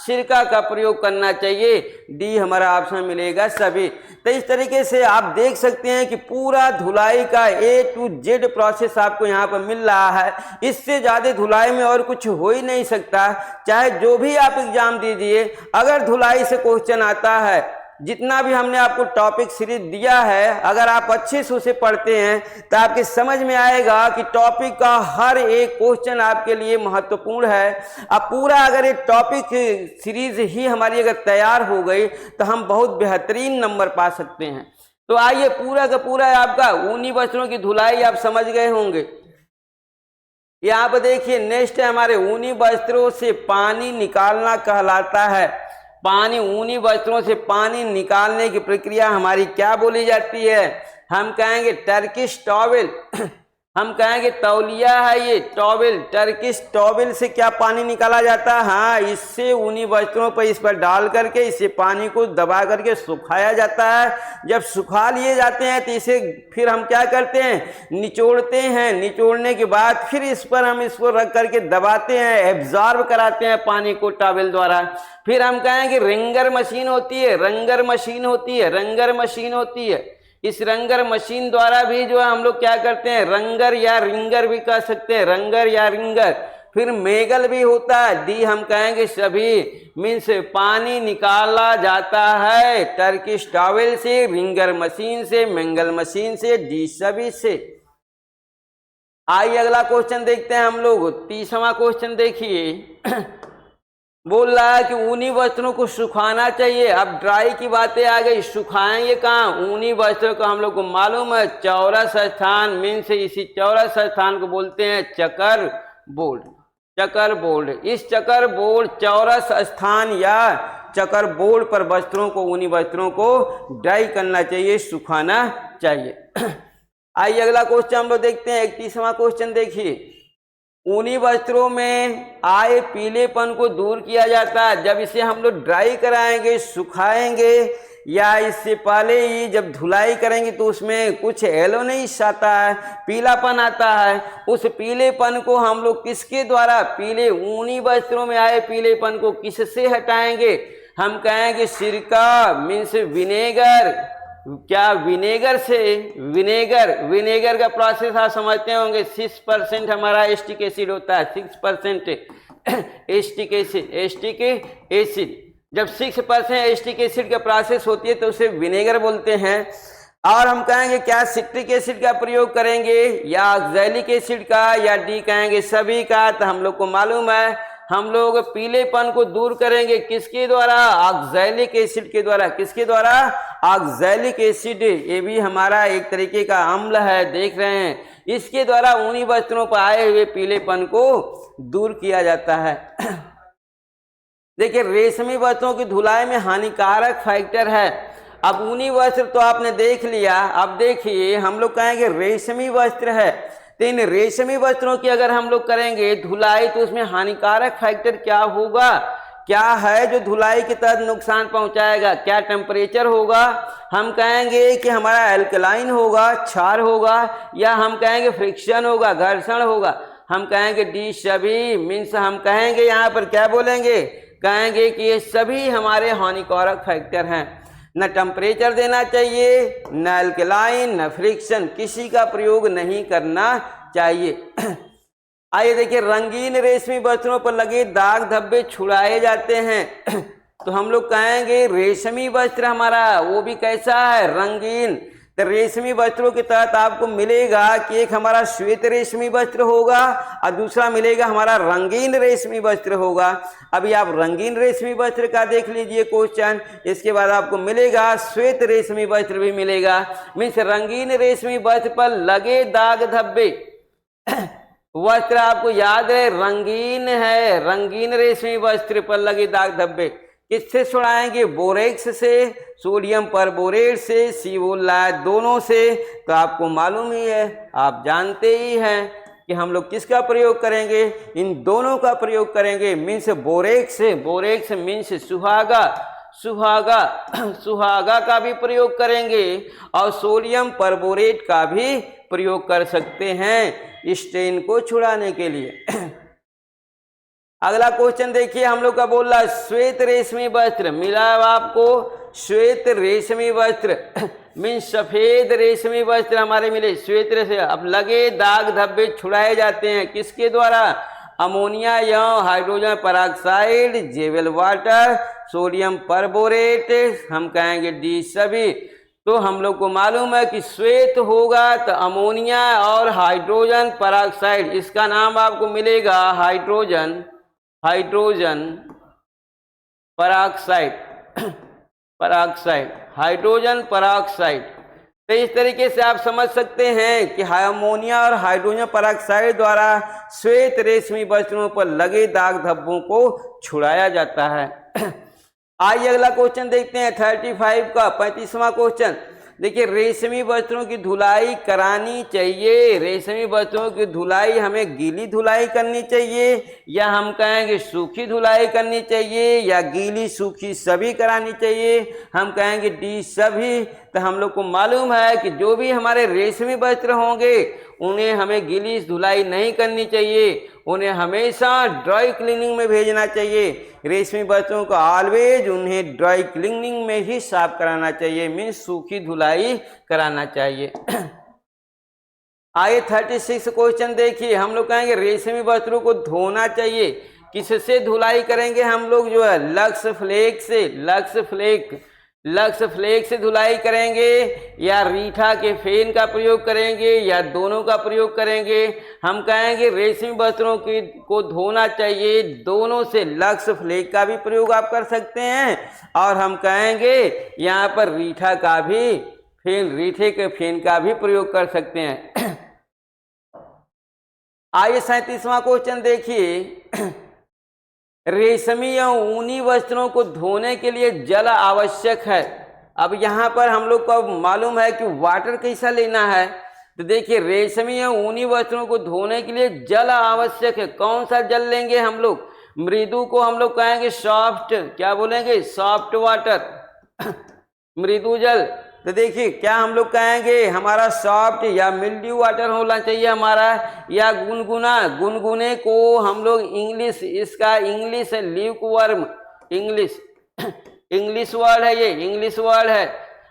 सिरका का प्रयोग करना चाहिए। डी हमारा ऑप्शन मिलेगा सभी। तो इस तरीके से आप देख सकते हैं कि पूरा धुलाई का A to Z प्रोसेस आपको यहाँ पर मिल रहा है। इससे ज़्यादा धुलाई में और कुछ हो ही नहीं सकता। चाहे जो भी आप एग्जाम दीजिए, अगर धुलाई से क्वेश्चन आता है, जितना भी हमने आपको टॉपिक सीरीज दिया है, अगर आप अच्छे से उसे पढ़ते हैं तो आपके समझ में आएगा कि टॉपिक का हर एक क्वेश्चन आपके लिए महत्वपूर्ण है। अब पूरा अगर ये टॉपिक सीरीज ही हमारी अगर तैयार हो गई तो हम बहुत बेहतरीन नंबर पा सकते हैं। तो आइए पूरा का पूरा आपका ऊनी वस्त्रों की धुलाई आप समझ गए होंगे। यहाँ पर देखिए नेक्स्ट है, हमारे ऊनी वस्त्रों से पानी निकालना कहलाता है। पानी, ऊनी वस्त्रों से पानी निकालने की प्रक्रिया हमारी क्या बोली जाती है, हम कहेंगे टर्किश टॉवेल, हम कहेंगे तौलिया है ये टॉवेल। टर्किश टॉवेल से क्या पानी निकाला जाता है, हाँ, इससे ऊनी वस्त्रों पर इस पर डाल करके इसे पानी को दबा करके सुखाया जाता है। जब सुखा लिए जाते हैं तो इसे फिर हम क्या करते हैं, निचोड़ते हैं। निचोड़ने के बाद फिर इस पर हम इसको रख करके दबाते हैं, एब्जॉर्ब कराते हैं पानी को टॉवेल द्वारा। फिर हम कहेंगे रिंगर मशीन होती है, रंगर मशीन होती है, रंगर मशीन होती है। इस रंगर मशीन द्वारा भी जो है हम लोग क्या करते हैं, रंगर या रिंगर भी कह सकते हैं, रंगर या रिंगर। फिर मेगल भी होता है, डी हम कहेंगे सभी। मीन्स पानी निकाला जाता है टर्किश टॉवेल से, रिंगर मशीन से, मेंगल मशीन से, डी सभी से। आइए अगला क्वेश्चन देखते हैं हम लोग। 30वां क्वेश्चन देखिए, बोल रहा है कि ऊनी वस्त्रों को सुखाना चाहिए। अब ड्राई की बातें आ गई, सुखाएंगे कहाँ, ऊनी वस्त्रों को हम लोग को मालूम है चौरस स्थान, मीन्स इसी चौरस स्थान को बोलते हैं चकर बोर्ड, चकर बोर्ड। इस चकर बोर्ड, चौरस स्थान या चकर बोर्ड पर वस्त्रों को, ऊनी वस्त्रों को ड्राई करना चाहिए, सुखाना चाहिए। आइए अगला क्वेश्चन हम लोग देखते हैं। 31वां क्वेश्चन देखिए, ऊनी वस्त्रों में आए पीलेपन को दूर किया जाता है जब इसे हम लोग ड्राई कराएंगे, सुखाएंगे, या इससे पहले ही जब धुलाई करेंगे तो उसमें कुछ येलोनेस आता है, पीलापन आता है। उस पीलेपन को हम लोग किसके द्वारा, पीले ऊनी वस्त्रों में आए पीलेपन को किससे हटाएंगे, हम कहेंगे सिरका, मीन्स विनेगर, क्या विनेगर से, विनेगर का प्रोसेस आप समझते होंगे। 6% हमारा एस्टिक एसिड होता है, 6% एस्टिक एसिड। जब 6% एस्टिक एसिड का प्रोसेस होती है तो उसे विनेगर बोलते हैं। और हम कहेंगे क्या सिट्रिक एसिड का प्रयोग करेंगे या ऑक्सैलिक एसिड का या डी कहेंगे सभी का। तो हम लोग को मालूम है हम लोग पीलेपन को दूर करेंगे किसके द्वारा, ऑक्सैलिक एसिड के द्वारा। किसके द्वारा, ऑक्सैलिक एसिड। ये भी हमारा एक तरीके का अम्ल है, देख रहे हैं। इसके द्वारा ऊनी वस्त्रों पर आए हुए पीलेपन को दूर किया जाता है। देखिए रेशमी वस्त्रों की धुलाई में हानिकारक फैक्टर है। अब ऊनी वस्त्र तो आपने देख लिया, अब देखिए हम लोग कहेंगे रेशमी वस्त्र है, तो इन रेशमी वस्त्रों की अगर हम लोग करेंगे धुलाई तो उसमें हानिकारक फैक्टर क्या होगा, क्या है जो धुलाई के तहत नुकसान पहुंचाएगा, क्या टेम्परेचर होगा। हम कहेंगे कि हमारा एल्कलाइन होगा, क्षार होगा, या हम कहेंगे फ्रिक्शन होगा, घर्षण होगा। हम कहेंगे डी सभी, मीन्स हम कहेंगे यहाँ पर क्या बोलेंगे, कहेंगे कि ये सभी हमारे हानिकारक फैक्टर हैं। न टेम्परेचर देना चाहिए, न एल्कलाइन, न फ्रिक्शन, किसी का प्रयोग नहीं करना चाहिए। आइए देखिए रंगीन रेशमी वस्त्रों पर लगे दाग धब्बे छुड़ाए जाते हैं। तो हम लोग कहेंगे रेशमी वस्त्र हमारा वो भी कैसा है, रंगीन। तो रेशमी वस्त्रों के तहत आपको मिलेगा कि एक हमारा श्वेत रेशमी वस्त्र होगा और दूसरा मिलेगा हमारा रंगीन रेशमी वस्त्र होगा। अभी आप रंगीन रेशमी वस्त्र का देख लीजिए क्वेश्चन, इसके बाद आपको मिलेगा श्वेत रेशमी वस्त्र भी मिलेगा। मीन्स रंगीन रेशमी वस्त्र पर लगे दाग धब्बे वस्त्र आपको याद है रंगीन है, रंगीन रेशमी वस्त्र पर लगे दाग धब्बे किससे छुड़ाएंगे, बोरेक्स से, सोडियम परबोरेट से, सीवोलाइट, दोनों से। तो आपको मालूम ही है, आप जानते ही हैं कि हम लोग किसका प्रयोग करेंगे, इन दोनों का प्रयोग करेंगे। मीन्स बोरेक्स, बोरेक्स मीन्स सुहागा, सुहागा सुहागा का भी प्रयोग करेंगे और सोडियम परबोरेट का भी प्रयोग कर सकते हैं स्टेन को छुड़ाने के लिए। अगला क्वेश्चन देखिए हम लोग का बोल रहा है श्वेत रेशमी वस्त्र मिला है आपको, श्वेत रेशमी वस्त्र मीन्स सफेद रेशमी वस्त्र हमारे मिले श्वेत रेशमी। अब लगे दाग धब्बे छुड़ाए जाते हैं किसके द्वारा, अमोनिया या hydrogen peroxide, javel water, sodium perborate, हम कहेंगे डी सभी। तो हम लोग को मालूम है कि श्वेत होगा तो अमोनिया और हाइड्रोजन परऑक्साइड, इसका नाम आपको मिलेगा हाइड्रोजन परऑक्साइड, हाइड्रोजन परऑक्साइड। तो इस तरीके से आप समझ सकते हैं कि अमोनिया और हाइड्रोजन परऑक्साइड द्वारा श्वेत रेशमी वस्त्रों पर लगे दाग धब्बों को छुड़ाया जाता है। आइए अगला क्वेश्चन देखते हैं 35 का 35वां क्वेश्चन। देखिए रेशमी वस्त्रों की धुलाई करानी चाहिए, रेशमी वस्त्रों की धुलाई हमें गीली धुलाई करनी चाहिए या हम कहेंगे सूखी धुलाई करनी चाहिए या गीली सूखी सभी करानी चाहिए, हम कहेंगे डी सभी। तो हम लोग को मालूम है कि जो भी हमारे रेशमी वस्त्र होंगे उन्हें हमें गीली धुलाई नहीं करनी चाहिए, उन्हें हमेशा ड्राई क्लीनिंग में भेजना चाहिए। रेशमी वस्त्रों को ऑलवेज उन्हें ड्राई क्लीनिंग में ही साफ कराना चाहिए, मीन्स सूखी धुलाई कराना चाहिए। आइए 36 क्वेश्चन देखिए हम लोग कहेंगे रेशमी वस्त्रों को धोना चाहिए, किससे धुलाई करेंगे हम लोग, जो है लक्स फ्लेक से, लक्स फ्लेक से धुलाई करेंगे या रीठा के फेन का प्रयोग करेंगे या दोनों का प्रयोग करेंगे। हम कहेंगे रेशमी वस्त्रों को धोना चाहिए दोनों से, लक्स फ्लेक का भी प्रयोग आप कर सकते हैं और हम कहेंगे यहाँ पर रीठा का भी फेन, रीठे के फेन का भी प्रयोग कर सकते हैं। आइए 37वां क्वेश्चन देखिए रेशमी या ऊनी वस्त्रों को धोने के लिए जल आवश्यक है। अब यहाँ पर हम लोग को मालूम है कि वाटर कैसा लेना है, तो देखिए रेशमी या ऊनी वस्त्रों को धोने के लिए जल आवश्यक है। कौन सा जल लेंगे हम लोग, मृदु को हम लोग कहेंगे सॉफ्ट, क्या बोलेंगे सॉफ्ट वाटर मृदु जल। तो देखिए क्या हम लोग कहेंगे हमारा सॉफ्ट या मिल्ड्यू वाटर होना चाहिए हमारा, या गुनगुना, गुनगुने को हम लोग इंग्लिश, इसका इंग्लिश है ल्यूकवार्म, इंग्लिश वर्ड है, ये इंग्लिश वर्ड है।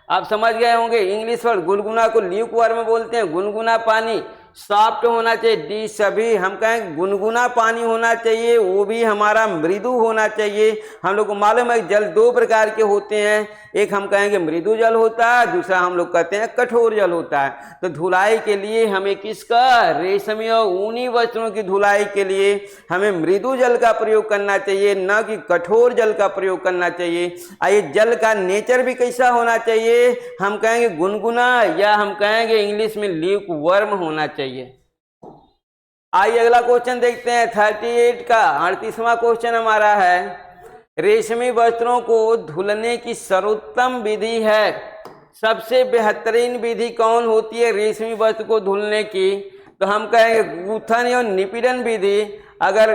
आप समझ गए होंगे। इंग्लिश वर्ड गुनगुना को ल्यूक वार्म बोलते हैं, गुनगुना पानी। सॉफ्ट होना चाहिए, डी सभी हम कहें गुनगुना पानी होना चाहिए, वो भी हमारा मृदु होना चाहिए। हम लोग को मालूम है जल दो प्रकार के होते हैं, एक हम कहेंगे मृदु जल होता है, दूसरा हम लोग कहते हैं कठोर जल होता है। तो धुलाई के लिए हमें किसका, रेशमी और ऊनी वस्त्रों की धुलाई के लिए हमें मृदु जल का प्रयोग करना चाहिए, न कि कठोर जल का प्रयोग करना चाहिए। आइए जल का नेचर भी कैसा होना चाहिए, हम कहेंगे गुनगुना, या हम कहेंगे इंग्लिश में ल्यूक वर्म होना चाहिए। आइए अगला क्वेश्चन देखते हैं 38 का 38वां क्वेश्चन हमारा है, रेशमी वस्त्रों को धुलने की सर्वोत्तम विधि है, सबसे बेहतरीन विधि कौन होती है रेशमी वस्त्र को धुलने की? तो हम कहेंगे गूंथन और निपीड़न विधि। अगर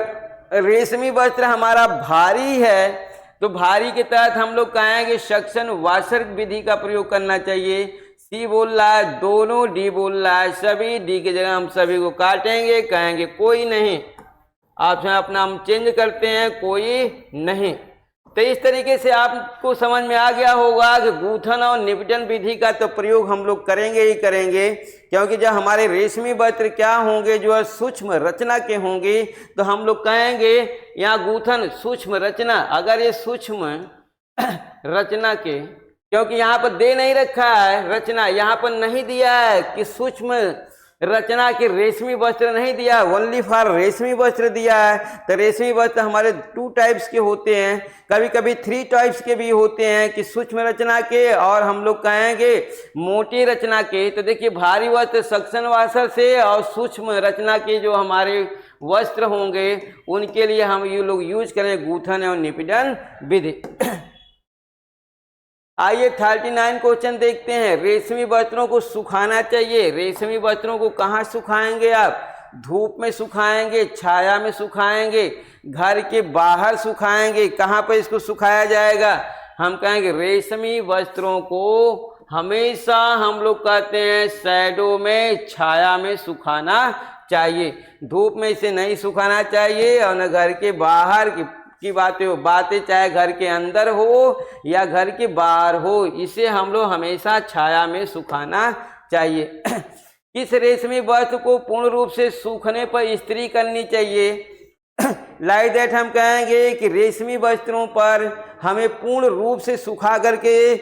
रेशमी वस्त्र हमारा भारी है तो भारी के तहत हम लोग कहेंगे सक्शन वाशर विधि का प्रयोग करना चाहिए। सी बोल रहा है दोनों, डी बोल रहा है सभी, डी की जगह हम सभी को काटेंगे, कहेंगे कोई नहीं। ऑप्शन अपना हम चेंज करते हैं, कोई नहीं। तो इस तरीके से आपको समझ में आ गया होगा कि गूंथन और निपटन विधि का तो प्रयोग हम लोग करेंगे ही करेंगे, क्योंकि जब हमारे रेशमी वस्त्र क्या होंगे, जो है सूक्ष्म रचना के होंगे, तो हम लोग कहेंगे यहाँ गूंथन सूक्ष्म रचना। अगर ये सूक्ष्म रचना के, क्योंकि यहाँ पर दे नहीं रखा है रचना, यहाँ पर नहीं दिया है कि सूक्ष्म रचना के रेशमी वस्त्र नहीं दिया, ओनली फॉर रेशमी वस्त्र दिया है। तो रेशमी वस्त्र हमारे 2 टाइप्स के होते हैं, कभी कभी 3 टाइप्स के भी होते हैं कि सूक्ष्म रचना के और हम लोग कहेंगे मोटी रचना के। तो देखिए भारी वस्त्र सक्शन वाशर से और सूक्ष्म रचना के जो हमारे वस्त्र होंगे उनके लिए हम ये लोग यूज करें गूंथन और निपीड़न विधि। आइए 39 क्वेश्चन देखते हैं, रेशमी वस्त्रों को सुखाना चाहिए। रेशमी वस्त्रों को कहाँ सुखाएंगे आप? धूप में सुखाएंगे, छाया में सुखाएंगे, घर के बाहर सुखाएंगे, कहाँ पर इसको सुखाया जाएगा? हम कहेंगे रेशमी वस्त्रों को हमेशा हम लोग कहते हैं शैडो में, छाया में सुखाना चाहिए। धूप में इसे नहीं सुखाना चाहिए और न घर के बाहर की बातें हो, बातें चाहे घर के अंदर हो या घर के बाहर हो, इसे हम लोग हमेशा छाया में सुखाना चाहिए। किस रेशमी वस्त्र को पूर्ण रूप से सूखने पर इस्त्री करनी चाहिए? लाइक दैट हम कहेंगे कि रेशमी वस्त्रों पर हमें पूर्ण रूप से सुखा करके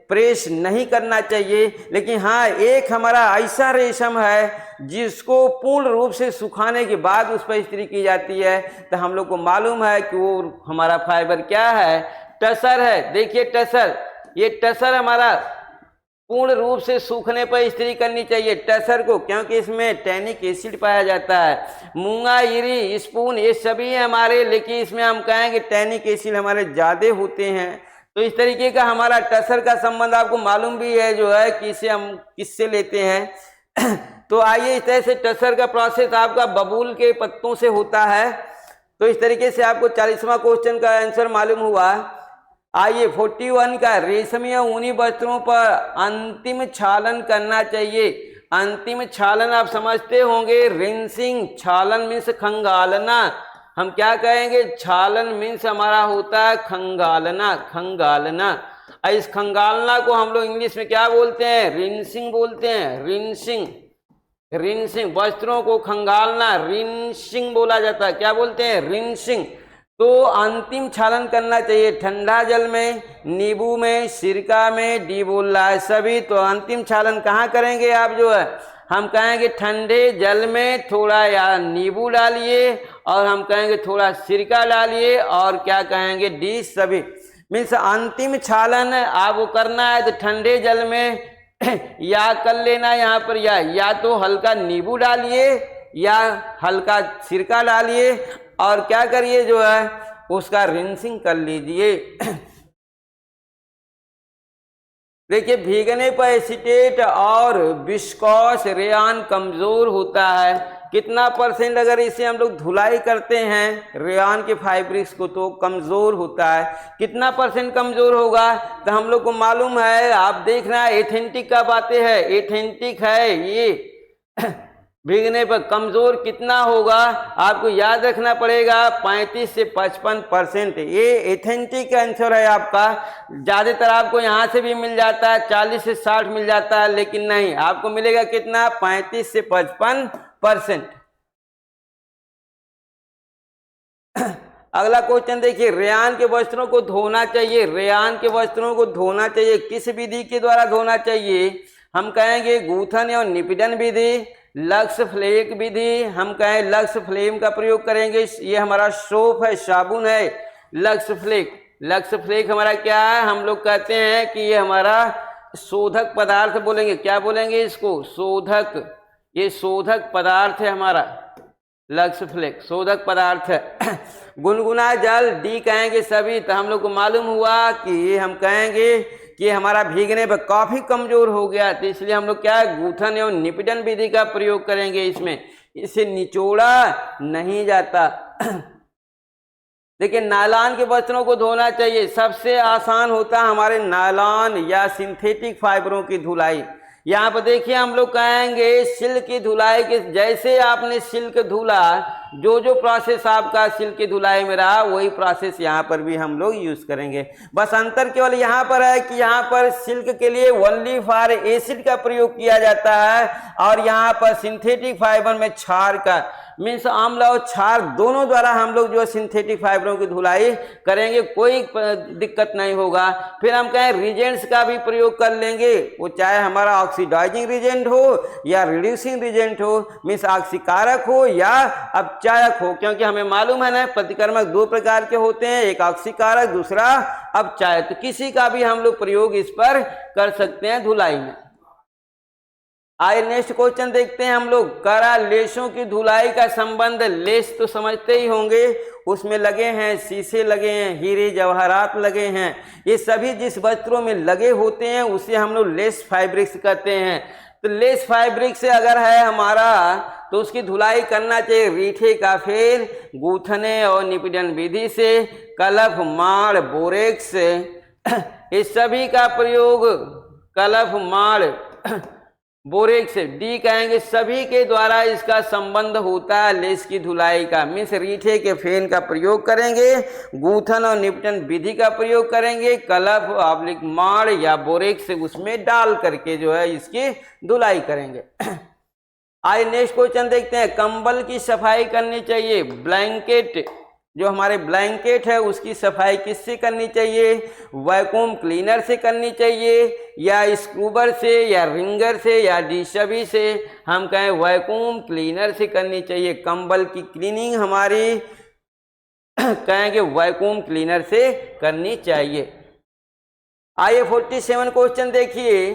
प्रेस नहीं करना चाहिए, लेकिन हाँ एक हमारा ऐसा रेशम है जिसको पूर्ण रूप से सुखाने के बाद उस पर इस्त्री की जाती है। तो हम लोग को मालूम है कि वो हमारा फाइबर क्या है? टसर है। देखिए टसर, ये टसर हमारा पूर्ण रूप से सूखने पर इस्त्री करनी चाहिए टसर को, क्योंकि इसमें टैनिक एसिड पाया जाता है। मूंगा, इरी, स्पून ये सभी हमारे, लेकिन इसमें हम कहेंगे टैनिक एसिड हमारे ज़्यादा होते हैं। तो इस तरीके का हमारा टसर का संबंध आपको मालूम भी है जो है कि इसे हम किससे लेते हैं। तो आइए इस तरह से टसर का प्रोसेस आपका बबूल के पत्तों से होता है। तो इस तरीके से आपको 40वां क्वेश्चन का आंसर मालूम हुआ। आइए 41 का, रेशमी या ऊनी वस्त्रों पर अंतिम छालन करना चाहिए। अंतिम छालन आप समझते होंगे, रिंसिंग। छालन मीन्स खंगालना। हम क्या कहेंगे? छालन मीन्स हमारा होता है खंगालना, खंगालना। इस खंगालना को हम लोग इंग्लिश में क्या बोलते हैं? रिंसिंग बोलते हैं, रिंसिंग। रिंसिंग, वस्त्रों को खंगालना रिंसिंग बोला जाता है। क्या बोलते हैं? रिंसिंग। तो अंतिम छालन करना चाहिए ठंडा जल में, नींबू में, सिरका में, डी बोल रहा है सभी। तो अंतिम छालन कहाँ करेंगे आप? जो है हम कहेंगे ठंडे जल में थोड़ा या नींबू डालिए, और हम कहेंगे थोड़ा सिरका डालिए, और क्या कहेंगे? डी सभी। मीन्स अंतिम छालन आपको करना है तो ठंडे जल में या कर लेना यहाँ पर, या तो हल्का नींबू डालिए या हल्का सिरका डालिए, और क्या करिए जो है उसका रिंसिंग कर लीजिए। देखिए भीगने पर एसीटेट और विस्कॉस रेयान कमजोर होता है। कितना परसेंट अगर इसे हम लोग धुलाई करते हैं रेयान के फाइब्रिक्स को तो कमजोर होता है। कितना परसेंट कमजोर होगा? तो हम लोग को मालूम है, आप देख रहे हैं एथेंटिक का बातें है, एथेंटिक है ये भीगने पर कमजोर कितना होगा, आपको याद रखना पड़ेगा 35 से 55%। ये एथेंटिक आंसर है आपका। ज्यादातर आपको यहां से भी मिल जाता है, 40 से 60 मिल जाता है, लेकिन नहीं, आपको मिलेगा कितना, 35 से 55%। अगला क्वेश्चन देखिए, रेयान के वस्त्रों को धोना चाहिए, रेयान के वस्त्रों को धोना चाहिए, किस विधि के द्वारा धोना चाहिए? हम कहेंगे गूथन और निपीडन विधि, लक्स फ्लेक विधि, हम कहें लक्स फ्लेम का प्रयोग करेंगे। ये हमारा सोप है, साबुन है, लक्स फ्लेक। लक्स फ्लेक हमारा क्या है, हम लोग कहते हैं कि ये हमारा शोधक पदार्थ बोलेंगे, क्या बोलेंगे इसको, शोधक। ये शोधक पदार्थ है हमारा, लक्स फ्लेक शोधक पदार्थ है। गुनगुना जल, डी कहेंगे सभी। तो हम लोग को मालूम हुआ कि हम कहेंगे कि हमारा भीगने पर काफी कमजोर हो गया, तो इसलिए हम लोग क्या है, गूथन एवं निपीडन विधि का प्रयोग करेंगे इसमें, इसे निचोड़ा नहीं जाता। देखिए, नायलॉन के वस्त्रों को धोना चाहिए, सबसे आसान होता है हमारे नायलॉन या सिंथेटिक फाइबरों की धुलाई। यहाँ पर देखिए, हम लोग कहेंगे सिल्क की धुलाई के, जैसे आपने सिल्क धुला, जो प्रोसेस आपका सिल्क की धुलाई में रहा, वही प्रोसेस यहाँ पर भी हम लोग यूज करेंगे। बस अंतर केवल यहाँ पर है कि यहाँ पर सिल्क के लिए ओनली फॉर एसिड का प्रयोग किया जाता है, और यहाँ पर सिंथेटिक फाइबर में क्षार का, मीन्स अम्ल और क्षार दोनों द्वारा हम लोग जो सिंथेटिक फाइबरों की धुलाई करेंगे, कोई दिक्कत नहीं होगा। फिर हम कहें रिजेंट्स का भी प्रयोग कर लेंगे, वो चाहे हमारा ऑक्सीडाइजिंग रिजेंट हो या रिड्यूसिंग रिजेंट हो, मीन्स ऑक्सीकारक हो या अपचायक हो, क्योंकि हमें मालूम है ना प्रतिकर्मक दो प्रकार के होते हैं, एक ऑक्सीकारक, दूसरा अपचायक। तो किसी का भी हम लोग प्रयोग इस पर कर सकते हैं धुलाई में। आइए नेक्स्ट क्वेश्चन देखते हैं हम लोग, करा लेसों की धुलाई का संबंध। लेस तो समझते ही होंगे, उसमें लगे हैं शीशे, लगे हैं हीरे जवाहरात लगे हैं, ये सभी जिस वस्त्रों में लगे होते हैं उसे हम लोग लेस फैब्रिक्स कहते हैं। तो लेस फैब्रिक से अगर है हमारा, तो उसकी धुलाई करना चाहिए रीठे का फेर, गूथने और निपीडन विधि से, कलफ, माड़, बोरेक्स, इस सभी का प्रयोग, कलफ, माड़, बोरेक्स, डी कहेंगे सभी के द्वारा इसका संबंध होता है लेस की धुलाई का। मीन्स रीठे के फेन का प्रयोग करेंगे, गूथन और निपटन विधि का प्रयोग करेंगे, कलफ ऑब्लिक माड़ या बोरेक्स उसमें डाल करके जो है इसकी धुलाई करेंगे। आइए नेक्स्ट क्वेश्चन देखते हैं, कंबल की सफाई करनी चाहिए, ब्लैंकेट, जो हमारे ब्लैंकेट है उसकी सफाई किससे करनी चाहिए, वैक्यूम क्लीनर से करनी चाहिए, या स्क्रूबर से, या रिंगर से, या डिशबी से? हम कहें वैक्यूम क्लीनर से करनी चाहिए, कंबल की क्लीनिंग हमारी कहेंगे वैक्यूम क्लीनर से करनी चाहिए। आइए 47 क्वेश्चन देखिए,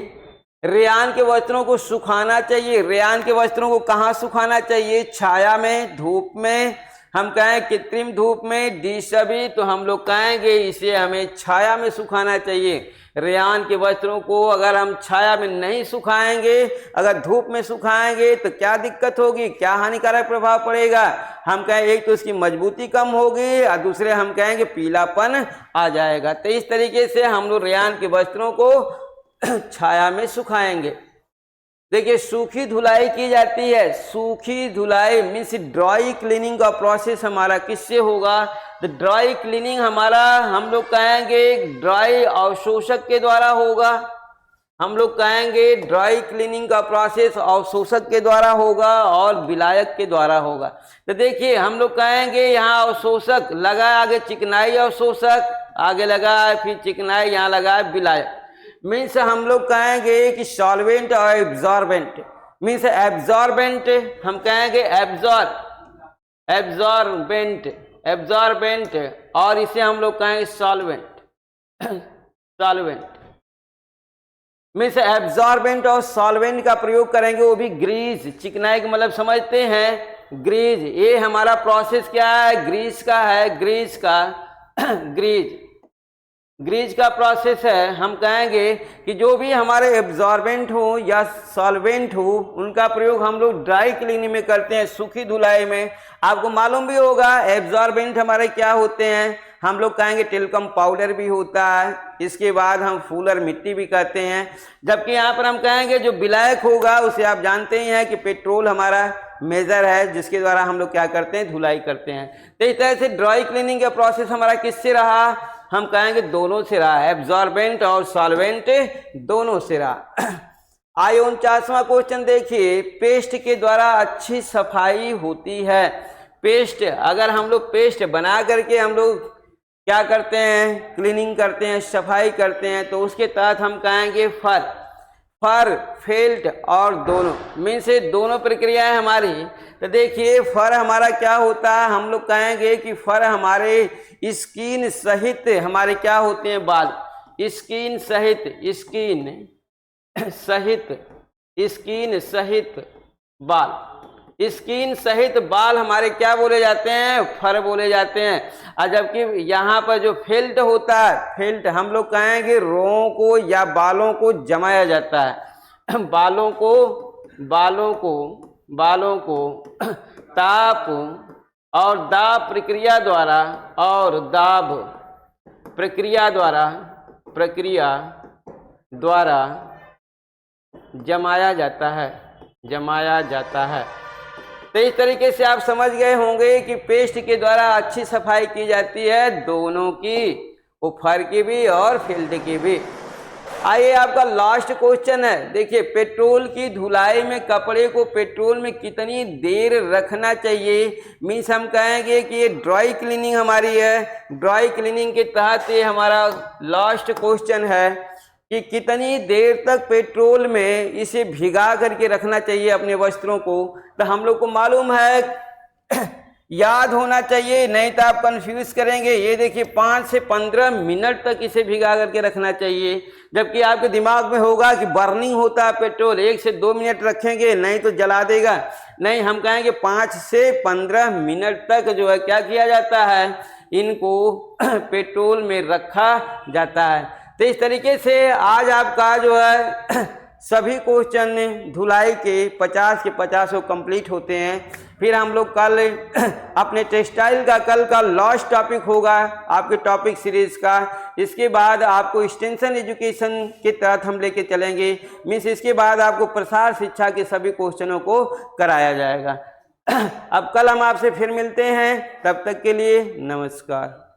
रेयान के वस्त्रों को सुखाना चाहिए, रेयान के वस्त्रों को कहाँ सुखाना चाहिए, छाया में, धूप में, हम कहें कृत्रिम धूप में, डिशबी, तो हम लोग कहेंगे इसे हमें छाया में सुखाना चाहिए। रेयान के वस्त्रों को अगर हम छाया में नहीं सुखाएंगे, अगर धूप में सुखाएंगे तो क्या दिक्कत होगी, क्या हानिकारक प्रभाव पड़ेगा? हम कहें एक तो उसकी मजबूती कम होगी और दूसरे हम कहेंगे पीलापन आ जाएगा। तो इस तरीके से हम लोग रेयान के वस्त्रों को छाया में सुखाएंगे। देखिए, सूखी धुलाई की जाती है, सूखी धुलाई मीन्स ड्राई क्लीनिंग का प्रोसेस हमारा किससे होगा, तो ड्राई क्लीनिंग हमारा हम लोग कहेंगे ड्राई अवशोषक के द्वारा होगा, हम लोग कहेंगे ड्राई क्लीनिंग का प्रोसेस अवशोषक के द्वारा होगा और विलायक के द्वारा होगा। तो देखिए, हम लोग कहेंगे यहाँ अवशोषक लगा, आगे चिकनाई अवशोषक, आगे लगा है फिर चिकनाई, यहाँ लगा है विलायक। मीन्स हम लोग कहेंगे कि सॉल्वेंट और एब्जॉर्बेंट, मीन्स एब्जॉर्बेंट हम कहेंगे एब्जॉर्बेंट, और इसे हम लोग कहेंगे सॉल्वेंट मीन्स एब्जॉर्बेंट और सॉल्वेंट का प्रयोग करेंगे, वो भी ग्रीस, चिकनाई का मतलब समझते हैं ग्रीस। ये हमारा प्रोसेस क्या है, ग्रीस का है, ग्रीज का प्रोसेस है। हम कहेंगे कि जो भी हमारे एब्जॉर्बेंट हो या सॉल्वेंट हो, उनका प्रयोग हम लोग ड्राई क्लीनिंग में करते हैं, सूखी धुलाई में। आपको मालूम भी होगा एब्जॉर्बेंट हमारे क्या होते हैं, हम लोग कहेंगे टेल्कम पाउडर भी होता है, इसके बाद हम फूलर मिट्टी भी कहते हैं। जबकि यहाँ पर हम कहेंगे जो ब्लैक होगा उसे आप जानते ही हैं कि पेट्रोल हमारा मेजर है, जिसके द्वारा हम लोग क्या करते हैं, धुलाई करते हैं। तो इस तरह से ड्राई क्लीनिंग का प्रोसेस हमारा किससे रहा, हम कहेंगे दोनों से रहा है, एब्जॉर्बेंट और सॉल्वेंट दोनों से रहा। आइए 49वां क्वेश्चन देखिए, पेस्ट के द्वारा अच्छी सफाई होती है। पेस्ट, अगर हम लोग पेस्ट बना करके हम लोग क्या करते हैं, क्लीनिंग करते हैं, सफाई करते हैं, तो उसके तहत हम कहेंगे फर फेल्ट और दोनों मीन से दोनों प्रक्रियाएं हमारी। तो देखिए फर हमारा क्या होता है, हम लोग कहेंगे कि फर हमारे स्किन सहित हमारे क्या होते हैं, बाल, स्किन सहित बाल हमारे क्या बोले जाते हैं, फर बोले जाते हैं। और जबकि यहाँ पर जो फेल्ट होता है, फेल्ट हम लोग कहेंगे रोओं को या बालों को जमाया जाता है। बालों को ताप और दाब प्रक्रिया द्वारा जमाया जाता है। तो इस तरीके से आप समझ गए होंगे कि पेस्ट के द्वारा अच्छी सफाई की जाती है, दोनों की, वो फर की भी और फील्ड की भी। आइए आपका लास्ट क्वेश्चन है, देखिए पेट्रोल की धुलाई में कपड़े को पेट्रोल में कितनी देर रखना चाहिए। मीन्स हम कहेंगे कि ये ड्राई क्लीनिंग हमारी है, ड्राई क्लीनिंग के तहत ये हमारा लास्ट क्वेश्चन है कि कितनी देर तक पेट्रोल में इसे भिगा करके रखना चाहिए अपने वस्त्रों को। तो हम लोग को मालूम है, याद होना चाहिए, नहीं तो आप कंफ्यूज करेंगे। ये देखिए 5 से 15 मिनट तक इसे भिगा करके रखना चाहिए। जबकि आपके दिमाग में होगा कि बर्निंग होता है पेट्रोल, 1 से 2 मिनट रखेंगे नहीं तो जला देगा। नहीं, हम कहेंगे 5 से 15 मिनट तक जो है क्या किया जाता है, इनको पेट्रोल में रखा जाता है। तो इस तरीके से आज आपका जो है सभी क्वेश्चन धुलाई के 50 के 50 कंप्लीट होते हैं। फिर हम लोग कल अपने टेक्सटाइल का कल का लास्ट टॉपिक होगा आपके टॉपिक सीरीज का। इसके बाद आपको एक्सटेंशन एजुकेशन के तहत हम लेके चलेंगे। मीन्स इसके बाद आपको प्रसार शिक्षा के सभी क्वेश्चनों को कराया जाएगा। अब कल हम आपसे फिर मिलते हैं, तब तक के लिए नमस्कार।